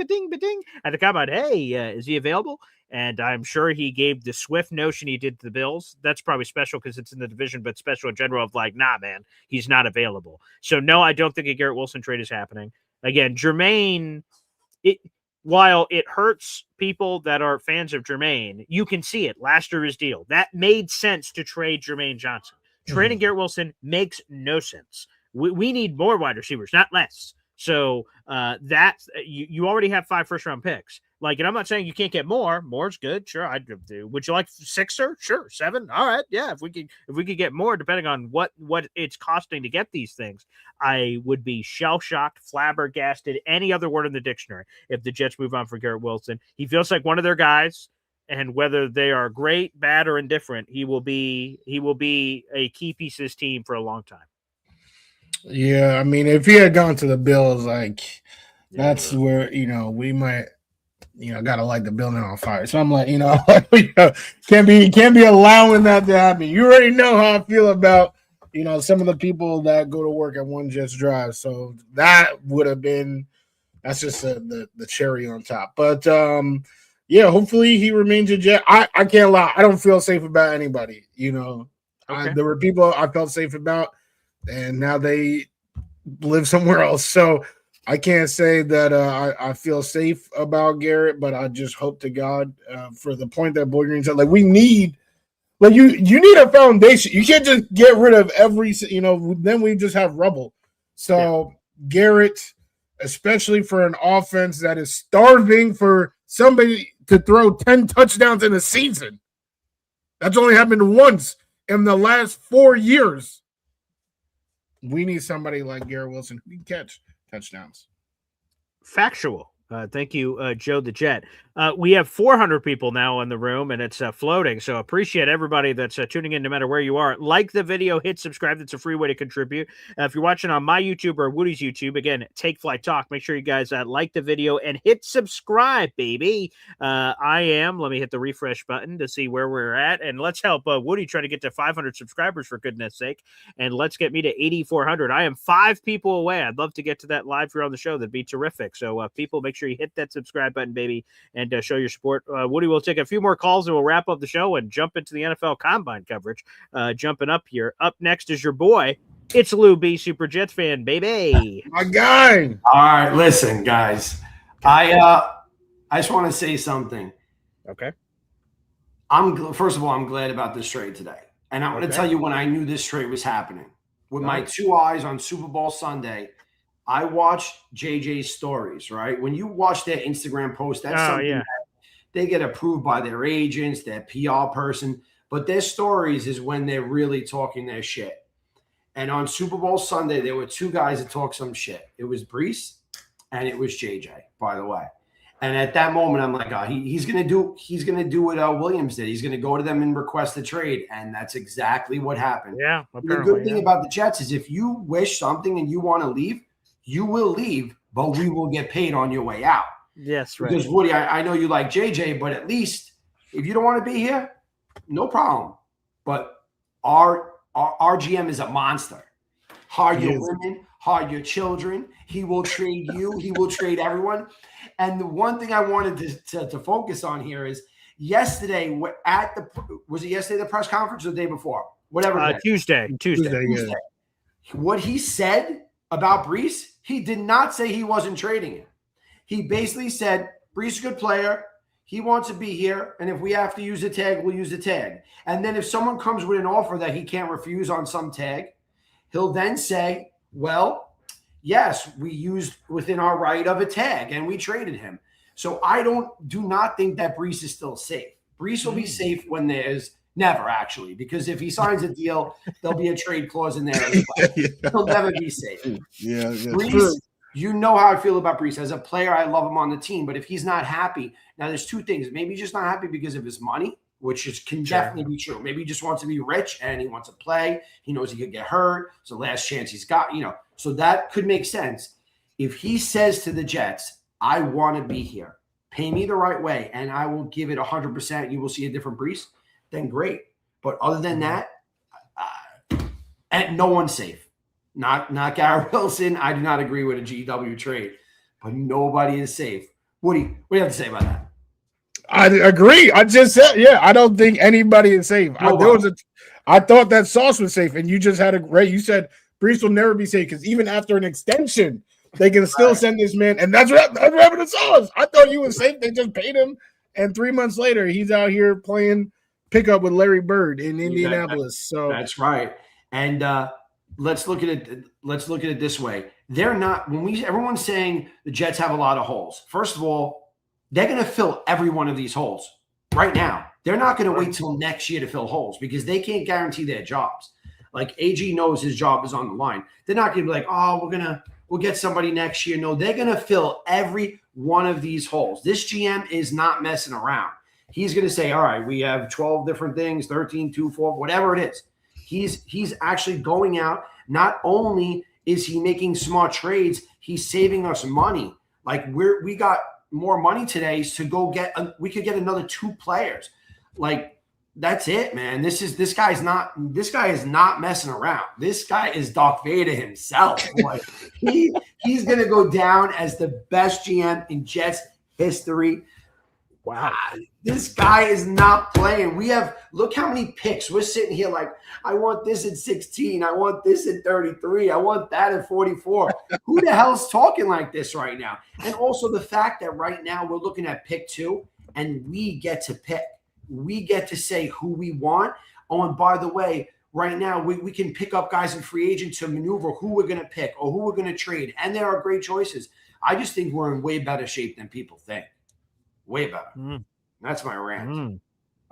at the combine. Hey, is he available? And I'm sure he gave the swift notion he did to the Bills. That's probably special because it's in the division, but special in general of like, nah, man, he's not available. So no, I don't think a Garrett Wilson trade is happening. Again, Jermaine, while it hurts people that are fans of Jermaine, you can see it. Last year's deal. That made sense to trade Jermaine Johnson. Trading Garrett Wilson makes no sense. We need more wide receivers, not less. So that's you already have 5 first-round picks. Like, and I'm not saying you can't get more. More's good. Sure, I'd do. Would you like 6, sir? Sure, 7. All right, yeah. If we could get more, depending on what it's costing to get these things, I would be shell-shocked, flabbergasted, any other word in the dictionary if the Jets move on for Garrett Wilson. He feels like one of their guys, and whether they are great, bad, or indifferent, he will be a key piece of this team for a long time. Yeah, I mean, if he had gone to the Bills, like that's where we might. Gotta light the building on fire. So I'm like, can't be allowing that to happen. You already know how I feel about, some of the people that go to work at One Jets Drive. So that would have been, that's just the cherry on top. But yeah, hopefully he remains a Jet. I can't lie. I don't feel safe about anybody. Okay. There were people I felt safe about, and now they live somewhere else. So I can't say that I feel safe about Garrett, but I just hope to God for the point that Boy Green said, like, we need, like, you need a foundation. You can't just get rid of every, then we just have rubble. So Garrett, especially for an offense that is starving for somebody to throw 10 touchdowns in a season. That's only happened once in the last 4 years. We need somebody like Garrett Wilson who can catch touchdowns. Factual. Thank you, Joe the Jet. We have 400 people now in the room, and it's floating. So appreciate everybody that's tuning in no matter where you are. Like the video, hit subscribe. That's a free way to contribute. If you're watching on my YouTube or Woody's YouTube, again, Take Flight Talk, make sure you guys like the video and hit subscribe, baby. Let me hit the refresh button to see where we're at, and let's help Woody try to get to 500 subscribers, for goodness sake, and let's get me to 8,400. I am 5 people away. I'd love to get to that live here on the show. That'd be terrific. So people, make sure you hit that subscribe button, baby, and show your support. Woody will take a few more calls and we'll wrap up the show and jump into the NFL Combine coverage. Jumping up here. Up next is your boy. It's Lou B, Super Jets fan, baby. My guy. All right, listen, guys. I just want to say something. Okay. First of all, I'm glad about this trade today. And I'm going to tell you when I knew this trade was happening. With my 2 eyes on Super Bowl Sunday, I watched JJ's stories, right? When you watch their Instagram post, that's something that they get approved by their agents, their PR person. But their stories is when they're really talking their shit. And on Super Bowl Sunday, there were 2 guys that talked some shit. It was Brees and it was JJ, by the way. And at that moment, I'm like, oh, he's gonna do what Williams did. He's gonna go to them and request a trade, and that's exactly what happened. Yeah. The good thing about the Jets is if you wish something and you want to leave, you will leave, but we will get paid on your way out. Yes, right. Because Woody, I know you like JJ, but at least if you don't want to be here, no problem. But our GM is a monster. Hire your women, hire your children. He will trade you. He will trade everyone. And the one thing I wanted to focus on here is yesterday was it yesterday the press conference or the day before? whatever. Tuesday. Yeah. What he said about Brees, he did not say he wasn't trading him. He basically said, Brees is a good player. He wants to be here. And if we have to use a tag, we'll use a tag. And then if someone comes with an offer that he can't refuse on some tag, he'll then say, well, yes, we used within our right of a tag and we traded him. So I do not think that Brees is still safe. Brees will be safe when there's never actually, because if he signs a deal, there'll be a trade clause in there as well. He'll never be safe. Yeah. Brees, you know how I feel about Brees. As a player, I love him on the team, but if he's not happy, now there's two things. Maybe he's just not happy because of his money, which can definitely be true. Maybe he just wants to be rich and he wants to play. He knows he could get hurt. It's the last chance he's got, so that could make sense. If he says to the Jets, I want to be here, pay me the right way, and I will give it 100%, you will see a different Brees, then great. But other than that, and no one's safe. Not Garrett Wilson. I do not agree with a GW trade, but nobody is safe. What do you have to say about that? I agree. I just said, I don't think anybody is safe. I thought that Sauce was safe, and you just had you said Brees will never be safe because even after an extension, they can still send this man, and that's what happened to Sauce. I thought he was safe. They just paid him, and 3 months later, he's out here playing pickup with Larry Bird in Indianapolis. So that's right. And let's look at it. Let's look at it this way. They're not everyone's saying the Jets have a lot of holes. First of all, they're going to fill every one of these holes right now. They're not going to wait till next year to fill holes because they can't guarantee their jobs. Like AG knows his job is on the line. They're not going to be like, oh, we'll get somebody next year. No, they're going to fill every one of these holes. This GM is not messing around. He's going to say, all right, we have 12 different things, 13, 2, 4, whatever it is. He's actually going out. Not only is he making smart trades, he's saving us money. Like we got more money today to go we could get another 2 players. Like that's it, man. This guy is not messing around. This guy is Darth Vader himself. Like he's gonna go down as the best GM in Jets history. Wow, this guy is not playing. Look how many picks. We're sitting here like, I want this at 16. I want this at 33. I want that at 44. Who the hell's talking like this right now? And also the fact that right now we're looking at pick 2 and we get to pick. We get to say who we want. Oh, and by the way, right now we can pick up guys in free agent to maneuver who we're going to pick or who we're going to trade. And there are great choices. I just think we're in way better shape than people think. Way better. That's my rant.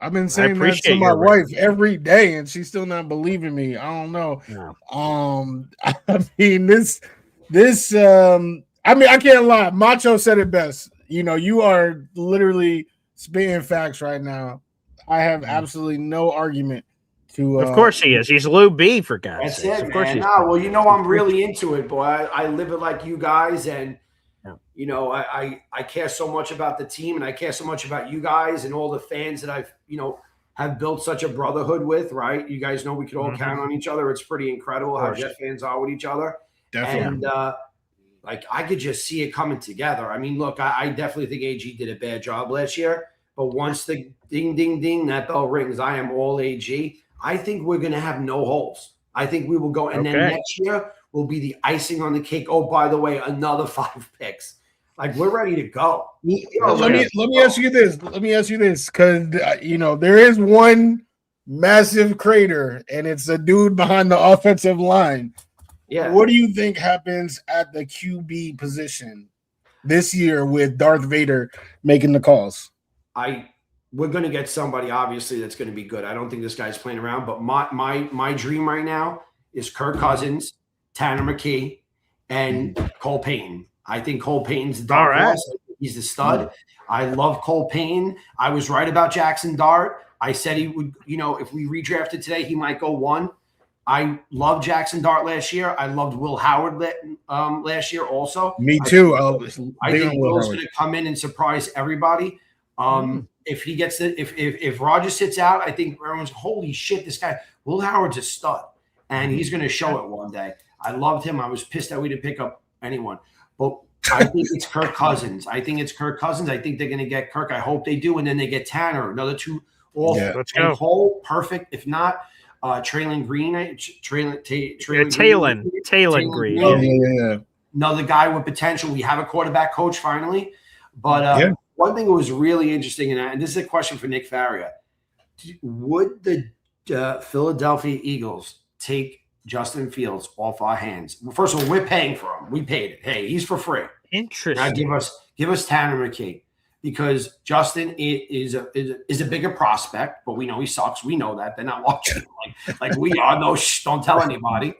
I've been saying that to my wife every day, and she's still not believing me. I don't know. No. I mean, this. I mean, I can't lie. Macho said it best. You are literally spitting facts right now. I have absolutely no argument to. Of course he is. He's Lou B for God's sake. That's it, man. Well, I'm really into it, boy. I live it like you guys, and. I care so much about the team and I care so much about you guys and all the fans that I've, have built such a brotherhood with, right? You guys know we could all count on each other. It's pretty incredible how Jet fans are with each other. Definitely. And I could just see it coming together. I mean, look, I definitely think AG did a bad job last year, but once the ding, ding, ding, that bell rings, I am all AG. I think we're going to have no holes. I think we will go. And then next year will be the icing on the cake. Oh, by the way, another 5 picks. Like we're ready to go. Let me ask you this. Because there is one massive crater, and it's a dude behind the offensive line. Yeah. What do you think happens at the QB position this year with Darth Vader making the calls? We're going to get somebody obviously that's going to be good. I don't think this guy's playing around, but my dream right now is Kirk Cousins, Tanner McKee, and Cole Payton. I think Cole Payton's the dark horse. He's the stud. I love Cole Payton. I was right about Jackson Dart. I said he would, if we redrafted today, he might go 1. I loved Jackson Dart last year. I loved Will Howard last year also. Me too. I think Will's going to come in and surprise everybody. If he gets if Rodgers sits out, I think everyone's holy shit. This guy Will Howard's a stud, and he's going to show it one day. I loved him. I was pissed that we didn't pick up anyone. But I think it's Kirk Cousins. I think they're going to get Kirk. I hope they do. And then they get Tanner, another 2. Let's go. Cole, perfect. If not, Traylon Green, Talon Green. Oh, yeah. Another guy with potential. We have a quarterback coach finally. But one thing that was really interesting, and this is a question for Nick Faria. Would the Philadelphia Eagles take Justin Fields off our hands? Well, first of all, we're paying for him. We paid it. Hey, he's for free. Interesting. Now give us Tanner McKee, because Justin is a bigger prospect, but we know he sucks. We know that. They're not watching like we are. No, don't tell anybody.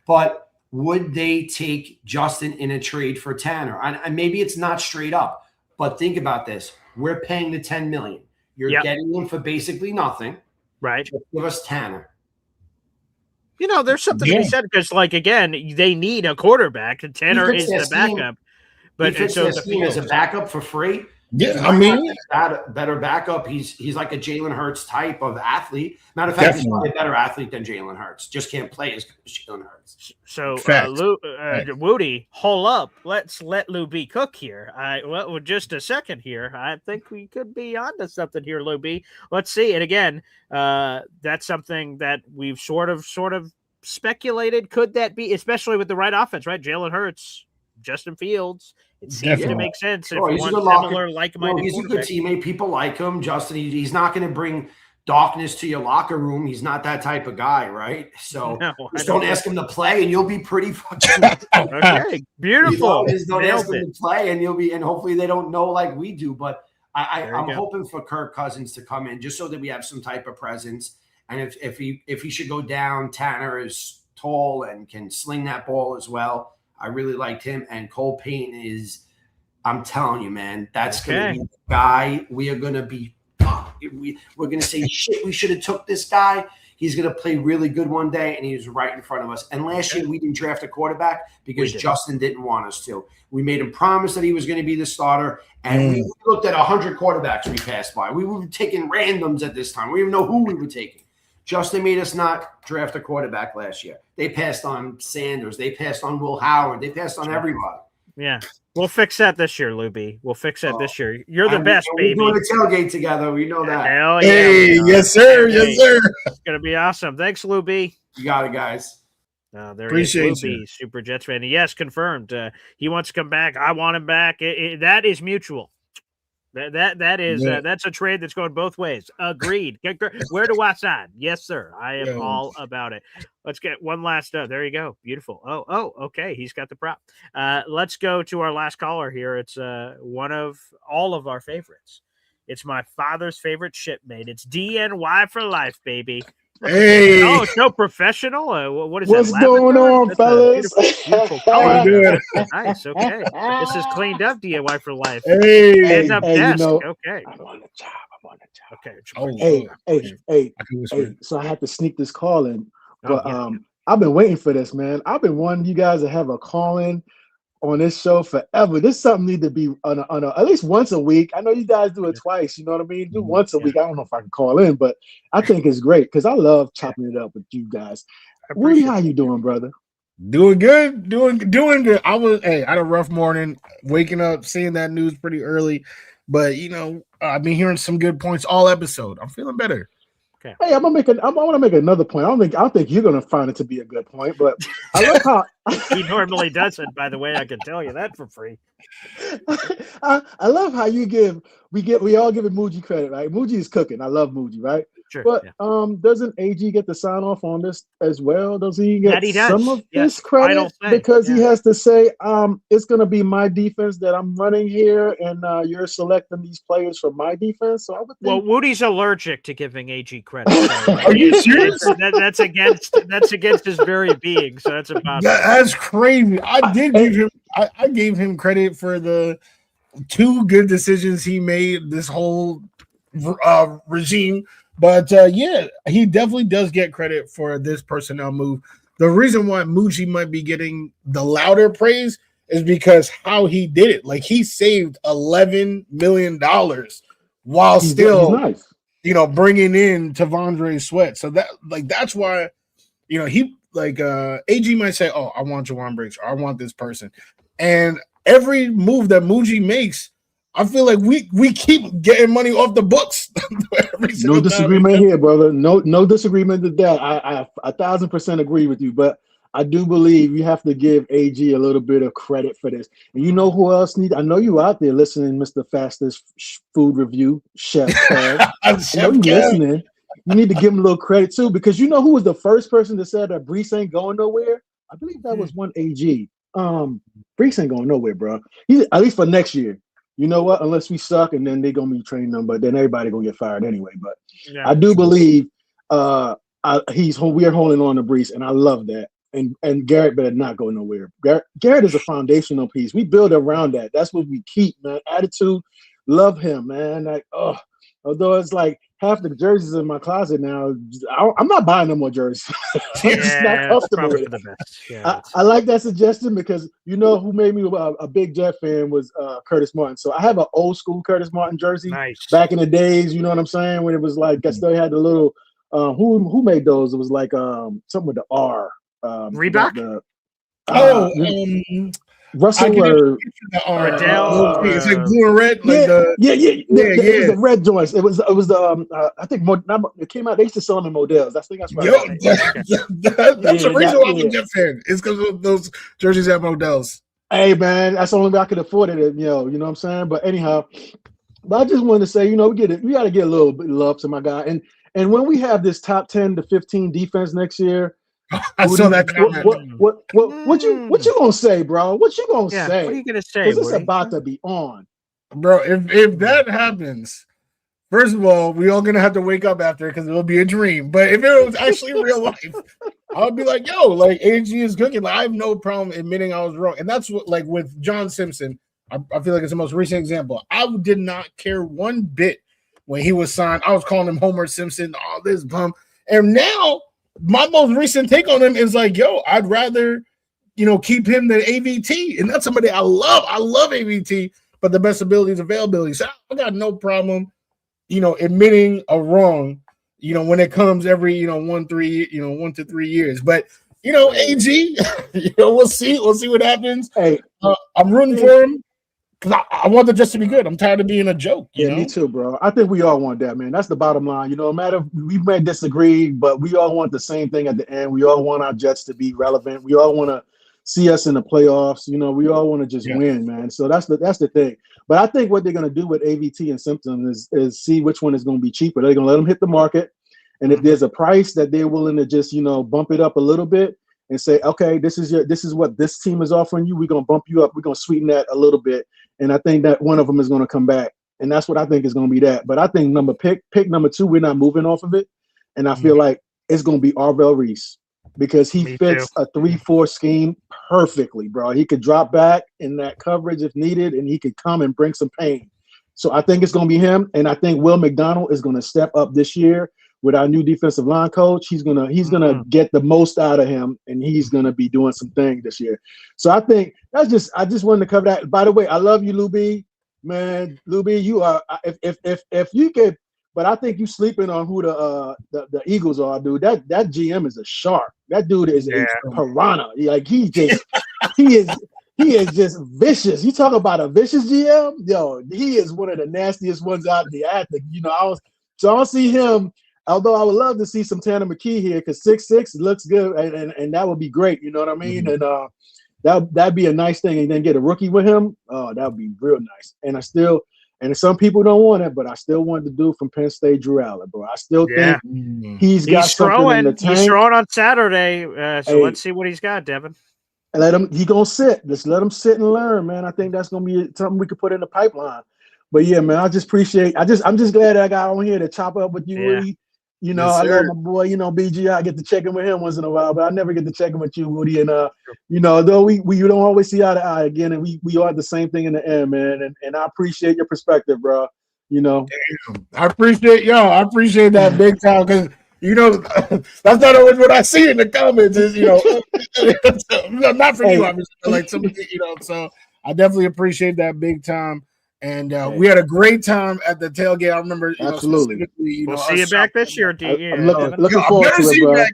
But would they take Justin in a trade for Tanner? And maybe it's not straight up, but think about this. We're paying the $10 million. You're getting him for basically nothing. Right. Just give us Tanner. There's something to be said because, again, they need a quarterback, and Tanner is the backup. But so the scheme as a backup for free. Yeah, I mean, better backup. He's like a Jalen Hurts type of athlete. Matter of fact, he's probably a better athlete than Jalen Hurts. Just can't play as good as Jalen Hurts. So, Wudi, hold up. Let's let Lou B cook here. Just a second here. I think we could be onto something here, Lou B. Let's see. And again, that's something that we've sort of speculated. Could that be, especially with the right offense, right? Jalen Hurts, Justin Fields. It seems to make sense. If he's a good teammate. People like him. Justin, he's not going to bring darkness to your locker room. He's not that type of guy, right? So just don't ask him to play, and you'll be pretty fucking okay. Beautiful. Just don't ask him to play, and and hopefully they don't know like we do. But I'm hoping for Kirk Cousins to come in just so that we have some type of presence. And if he should go down, Tanner is tall and can sling that ball as well. I really liked him. And Cole Payton is, I'm telling you, man, that's going to be the guy. We are going to be, we're going to say, shit, we should have took this guy. He's going to play really good one day, and he was right in front of us. And last year, we didn't draft a quarterback because Justin didn't want us to. We made him promise that he was going to be the starter, and we looked at 100 quarterbacks we passed by. We were taking randoms at this time. We didn't know who we were taking. Justin made us not draft a quarterback last year. They passed on Sanders. They passed on Will Howard. They passed on everybody. Yeah. We'll fix that this year, Luby. We'll fix that this year. You're the best, baby. We're doing a tailgate together. We know that. Hell yeah. Hey, yes, sir. Yes, sir. It's going to be awesome. Thanks, Luby. You got it, guys. There Appreciate he is, Luby, Super Jets fan. Yes, confirmed. He wants to come back. I want him back. That is mutual. That is that's a trade that's going both ways. Agreed. Where do I sign? Yes, sir. I am all about it. Let's get one last. There you go. Beautiful. Oh, okay. He's got the prop. Let's go to our last caller here. It's one of all of our favorites. It's my father's favorite shipmate. It's DNY for life, baby. Hey. Oh, so professional. What is What's that? going on, fellas? Beautiful color. Nice. Okay. This is cleaned up DIY for life. Hey. Up desk. Okay. I'm on the job. Okay. Hey. So I had to sneak this call in, but I've been waiting for this, man. I've been wanting you guys to have a call in on this show forever. This something need to be on at least once a week. I know you guys do it twice. You know what I mean? Do once a week. I don't know if I can call in, but I think it's great because I love chopping it up with you guys. Woody, how you doing, brother? Doing good. Doing good. I had a rough morning, waking up, seeing that news pretty early, but I've been hearing some good points all episode. I'm feeling better. Okay. Hey, I want to make another point. I don't think you're gonna find it to be a good point, but I love how he normally doesn't. By the way, I can tell you that for free. I love how we all give Muji credit, right? Muji is cooking. I love Muji, right? Sure. But doesn't AG get the sign off on this as well? Does he get some of this credit because he has to say it's going to be my defense that I'm running here, and you're selecting these players for my defense? So I would think. Well, Woody's allergic to giving AG credit. So are you serious? That's against his very being. So that's about. That's crazy. I gave him credit for the 2 good decisions he made this whole regime. But he definitely does get credit for this personnel move. The reason why Muji might be getting the louder praise is because how he did it. Like, he saved $11 million while still, bringing in Tavondre Sweat. So that's why, AG might say, "Oh, I want Jawan Briggs, or I want this person," and every move that Muji makes, I feel like we keep getting money off the books. No disagreement here, brother. No disagreement to that. I 1,000% agree with you, but I do believe you have to give AG a little bit of credit for this. And you know who else needs? I know you out there listening, Mr. Fastest Food Review Chef Kev. I know you listening. You need to give him a little credit too, because you know who was the first person that said that Brees ain't going nowhere? I believe that was one AG. Brees ain't going nowhere, bro. He's at least for next year. You know what? Unless we suck, and then they're gonna be training them, but then everybody gonna get fired anyway. But yeah. I do believe we are holding on to Brees, and I love that. And Garrett better not go nowhere. Garrett is a foundational piece. We build around that. That's what we keep, man. Attitude, love him, man. Like, although it's like half the jerseys in my closet now, I'm not buying no more jerseys. I'm just not comfortable with it. Yeah, I like that suggestion because you know who made me a big Jet fan was Curtis Martin. So I have an old school Curtis Martin jersey back in the days. You know what I'm saying? When it was like I still had the little who made those? It was like something with the R. Reebok. Russell or Adele. It's like blue and red. Like it was the red joints. It was the I think it came out. They used to sell them in Models. I think that's right. That's the reason why I'm a Jet fan. It's because of those jerseys at Models. Hey man, that's the only way I could afford it. You know what I'm saying. But anyhow, I just wanted to say, we got to get a little bit of love to my guy. And when we have this top 10 to 15 defense next year. I saw that comment. What you gonna say, bro? What you gonna say? What are you gonna say? Because it's about to be on, bro. If that happens, first of all, we all gonna have to wake up after because it'll be a dream. But if it was actually real life, I'll be like, yo, like AG is cooking. Like I have no problem admitting I was wrong, and that's what like with John Simpson. I feel like it's the most recent example. I did not care one bit when he was signed. I was calling him Homer Simpson, all this bum, and now. My most recent take on him is like, yo, I'd rather, keep him than AVT. And that's somebody I love. I love AVT, but the best ability is availability. So I got no problem, admitting a wrong, when it comes every, 1 to 3 years. But, AG, we'll see what happens. Hey, I'm rooting for him. Because I want the just to be good. I'm tired of being a joke. You know? Me too, bro. I think we all want that, man. That's the bottom line. No matter we may disagree, but we all want the same thing at the end. We all want our Jets to be relevant. We all want to see us in the playoffs. We all want to just win, man. So that's the thing. But I think what they're going to do with AVT and Simpson is see which one is going to be cheaper. They're going to let them hit the market, and if there's a price that they're willing to just bump it up a little bit and say, okay, this is what this team is offering you. We're going to bump you up. We're going to sweeten that a little bit. And I think that one of them is going to come back. And that's what I think is going to be that. But I think pick number 2, we're not moving off of it. And I feel like it's going to be Arvell Reese because he fits a 3-4 scheme perfectly, bro. He could drop back in that coverage if needed, and he could come and bring some pain. So I think it's going to be him. And I think Will McDonald is going to step up this year with our new defensive line coach. He's gonna get the most out of him, and he's gonna be doing some things this year. So I think I just wanted to cover that. By the way, I love you, Lou B. Man, Lou B, you are if you could, but I think you sleeping on who the Eagles are, dude. That GM is a shark. That dude is a piranha. Like he is just vicious. You talk about a vicious GM, yo, he is one of the nastiest ones out there. I don't see him. Although I would love to see some Tanner McKee here because 6'6" looks good, and that would be great. You know what I mean? And that'd be a nice thing. And then get a rookie with him. Oh, that would be real nice. And some people don't want it, but I still want the dude from Penn State, Drew Allen, bro. I still think he's got something in the tank. He's throwing on Saturday, so let's see what he's got, Devin. He gonna sit. Just let him sit and learn, man. I think that's gonna be something we could put in the pipeline. But yeah, man, I'm just glad that I got on here to chop up with you, Woody. Yes, I love my boy, BG. I get to check in with him once in a while, but I never get to check in with you, Woody. And though we don't always see eye to eye again, and we are the same thing in the end, man. And I appreciate your perspective, bro. Damn. I appreciate that big time because that's not always what I see in the comments. Is not for you, obviously, like somebody, So I definitely appreciate that big time. And we had a great time at the tailgate. I remember, absolutely. We'll see you back this year, D. I'm looking forward to it, bro.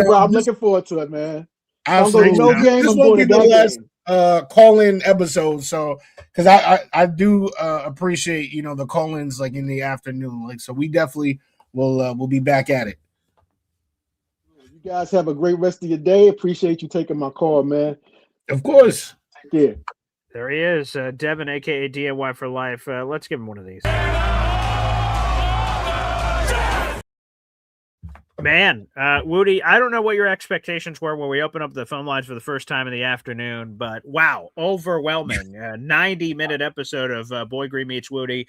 Bro, I'm looking forward to it, man. Absolutely. No game. I'm going to that game. call-in episodes. So because I do appreciate the call-ins like in the afternoon. Like so we definitely we'll be back at it. You guys have a great rest of your day. Appreciate you taking my call, man. Of course. Yeah. There he is, Devin, aka DNY for life. Let's give him one of these. Man, Wudi, I don't know what your expectations were when we opened up the phone lines for the first time in the afternoon, but wow, overwhelming. 90-minute episode of Boy Green Meets Wudi.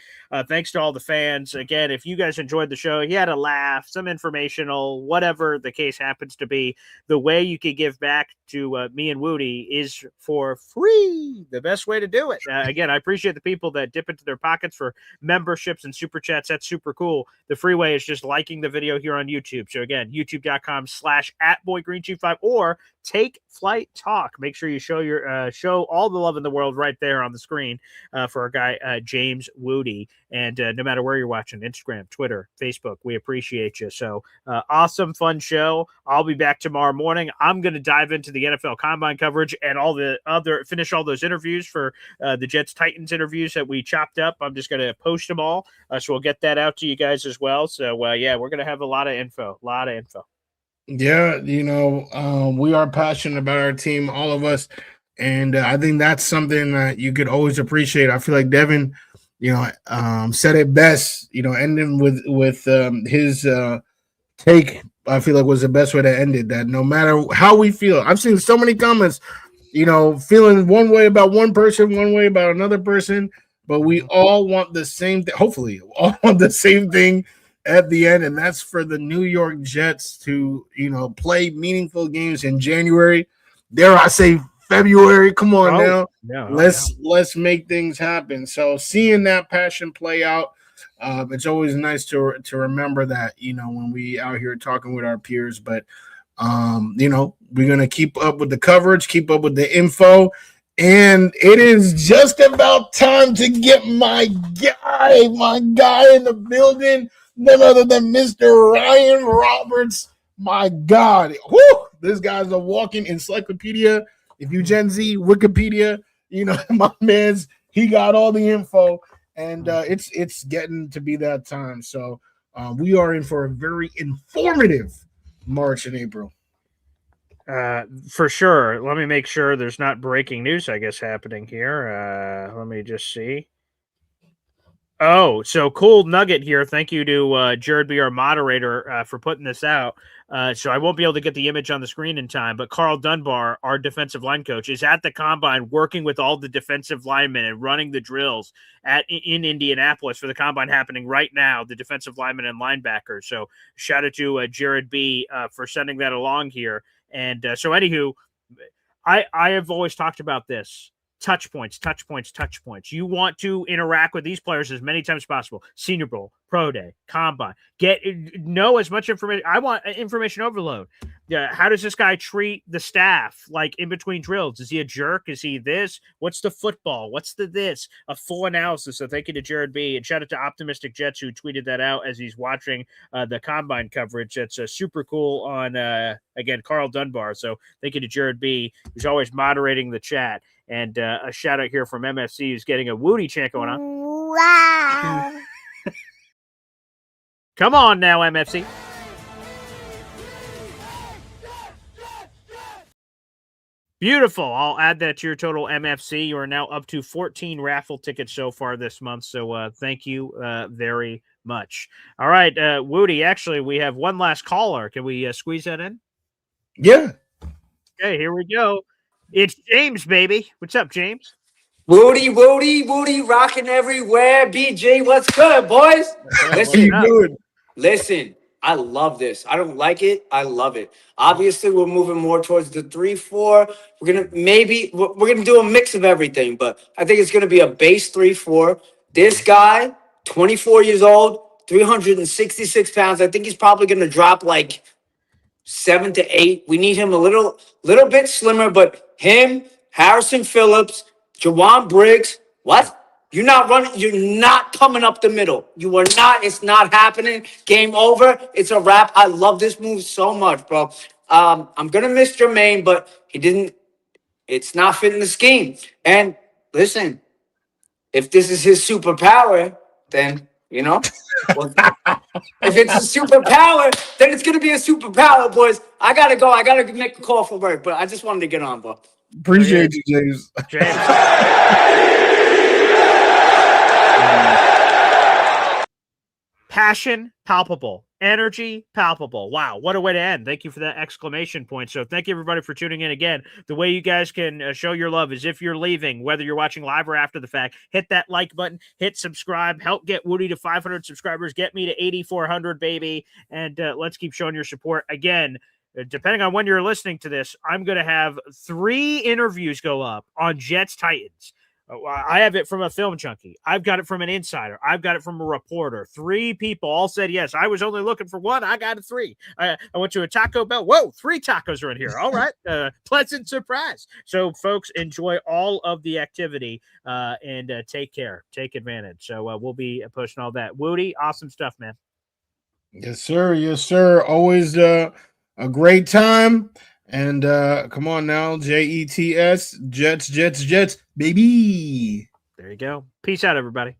Thanks to all the fans. Again, if you guys enjoyed the show, you had a laugh, some informational, whatever the case happens to be, the way you could give back to me and Wudi is for free. The best way to do it. Again, I appreciate the people that dip into their pockets for memberships and super chats. That's super cool. The free way is just liking the video here on YouTube. So again, youtube.com/@BoyGreen25 or Take Flight Talk. Make sure you show all the love in the world right there on the screen for our guy James Wudi. And no matter where you're watching, Instagram, Twitter, Facebook, we appreciate you. So awesome, fun show. I'll be back tomorrow morning. I'm going to dive into the NFL Combine coverage and finish all those interviews for the Jets Titans interviews that we chopped up. I'm just going to post them all. So we'll get that out to you guys as well. So yeah, we're going to have a lot of info. Yeah, we are passionate about our team, all of us, and I think that's something that you could always appreciate. I feel like Devin, said it best. Ending with his take, I feel like was the best way to end it. That no matter how we feel, I've seen so many comments, feeling one way about one person, one way about another person, but we all want the same thing. Hopefully, all want the same thing at the end, and that's for the New York Jets to play meaningful games in January. Dare I say February? Come on now, let's make things happen. So seeing that passion play out, it's always nice to remember that when we out here talking with our peers. But we're gonna keep up with the coverage, keep up with the info. And it is just about time to get my guy in the building. None other than Mr. Ryan Roberts. My God. Whew, this guy's a walking encyclopedia. If you Gen Z, Wikipedia, my man's, he got all the info. And it's getting to be that time. So we are in for a very informative March and April. For sure. Let me make sure there's not breaking news, I guess, happening here. Let me just see. Oh, so cool nugget here. Thank you to Jared B., our moderator, for putting this out. So I won't be able to get the image on the screen in time, but Carl Dunbar, our defensive line coach, is at the combine working with all the defensive linemen and running the drills in Indianapolis for the combine happening right now, the defensive linemen and linebackers. So shout out to Jared B. For sending that along here. And so anywho, I have always talked about this. Touch points. You want to interact with these players as many times as possible. Senior Bowl, Pro Day, Combine. Know as much information. I want information overload. How does this guy treat the staff, like in between drills? Is he a jerk? Is he this? What's the football? What's the this? A full analysis. So thank you to Jared B. And shout out to Optimistic Jets, who tweeted that out as he's watching the Combine coverage. That's super cool on, again, Carl Dunbar. So thank you to Jared B., who's always moderating the chat. And a shout out here from MFC, who's getting a Wudi chant going on. Wow. Come on now, MFC. Beautiful. I'll add that to your total MFC. You are now up to 14 raffle tickets so far this month. So thank you very much. All right, Wudi, actually, we have one last caller. Can we squeeze that in? Yeah. Okay, here we go. It's James, baby. What's up, James? Wudi, rocking everywhere. BJ, what's good, boys? Listen, I love this. I don't like it. I love it. Obviously, we're moving more towards the 3-4. We're gonna do a mix of everything, but I think it's gonna be a base 3-4. This guy, 24 years old, 366 pounds. I think he's probably gonna drop like 7 to 8. We need him a little bit slimmer, but him, Harrison Phillips, Jawan Briggs, what? You're not running. You're not coming up the middle. You are not. It's not happening. Game over. It's a wrap. I love this move so much, bro. I'm going to miss Jermaine, but he didn't It's not fitting the scheme. And listen, if this is his superpower, then, well, if it's a superpower, then it's going to be a superpower, boys. I got to go. I got to make a call for work, but I just wanted to get on, bro. Appreciate you, James. Passion palpable, energy palpable. Wow, what a way to end. Thank you for that exclamation point. So thank you everybody for tuning in again. The way you guys can show your love is if you're leaving, whether you're watching live or after the fact, hit that like button, hit subscribe, help get Wudi to 500 subscribers, get me to 8,400, baby, and let's keep showing your support. Again, depending on when you're listening to this, I'm going to have 3 interviews go up on Jets Titans. I have it from a film junkie. I've got it from an insider. I've got it from a reporter. 3 people all said yes. I was only looking for 1. I got 3. I went to a Taco Bell. Whoa, 3 tacos are in here. All right. Pleasant surprise. So, folks, enjoy all of the activity and take care. Take advantage. So we'll be posting all that. Wudi, awesome stuff, man. Yes, sir. Yes, sir. Always a great time. And come on now, Jets, Jets, baby. There you go. Peace out, everybody.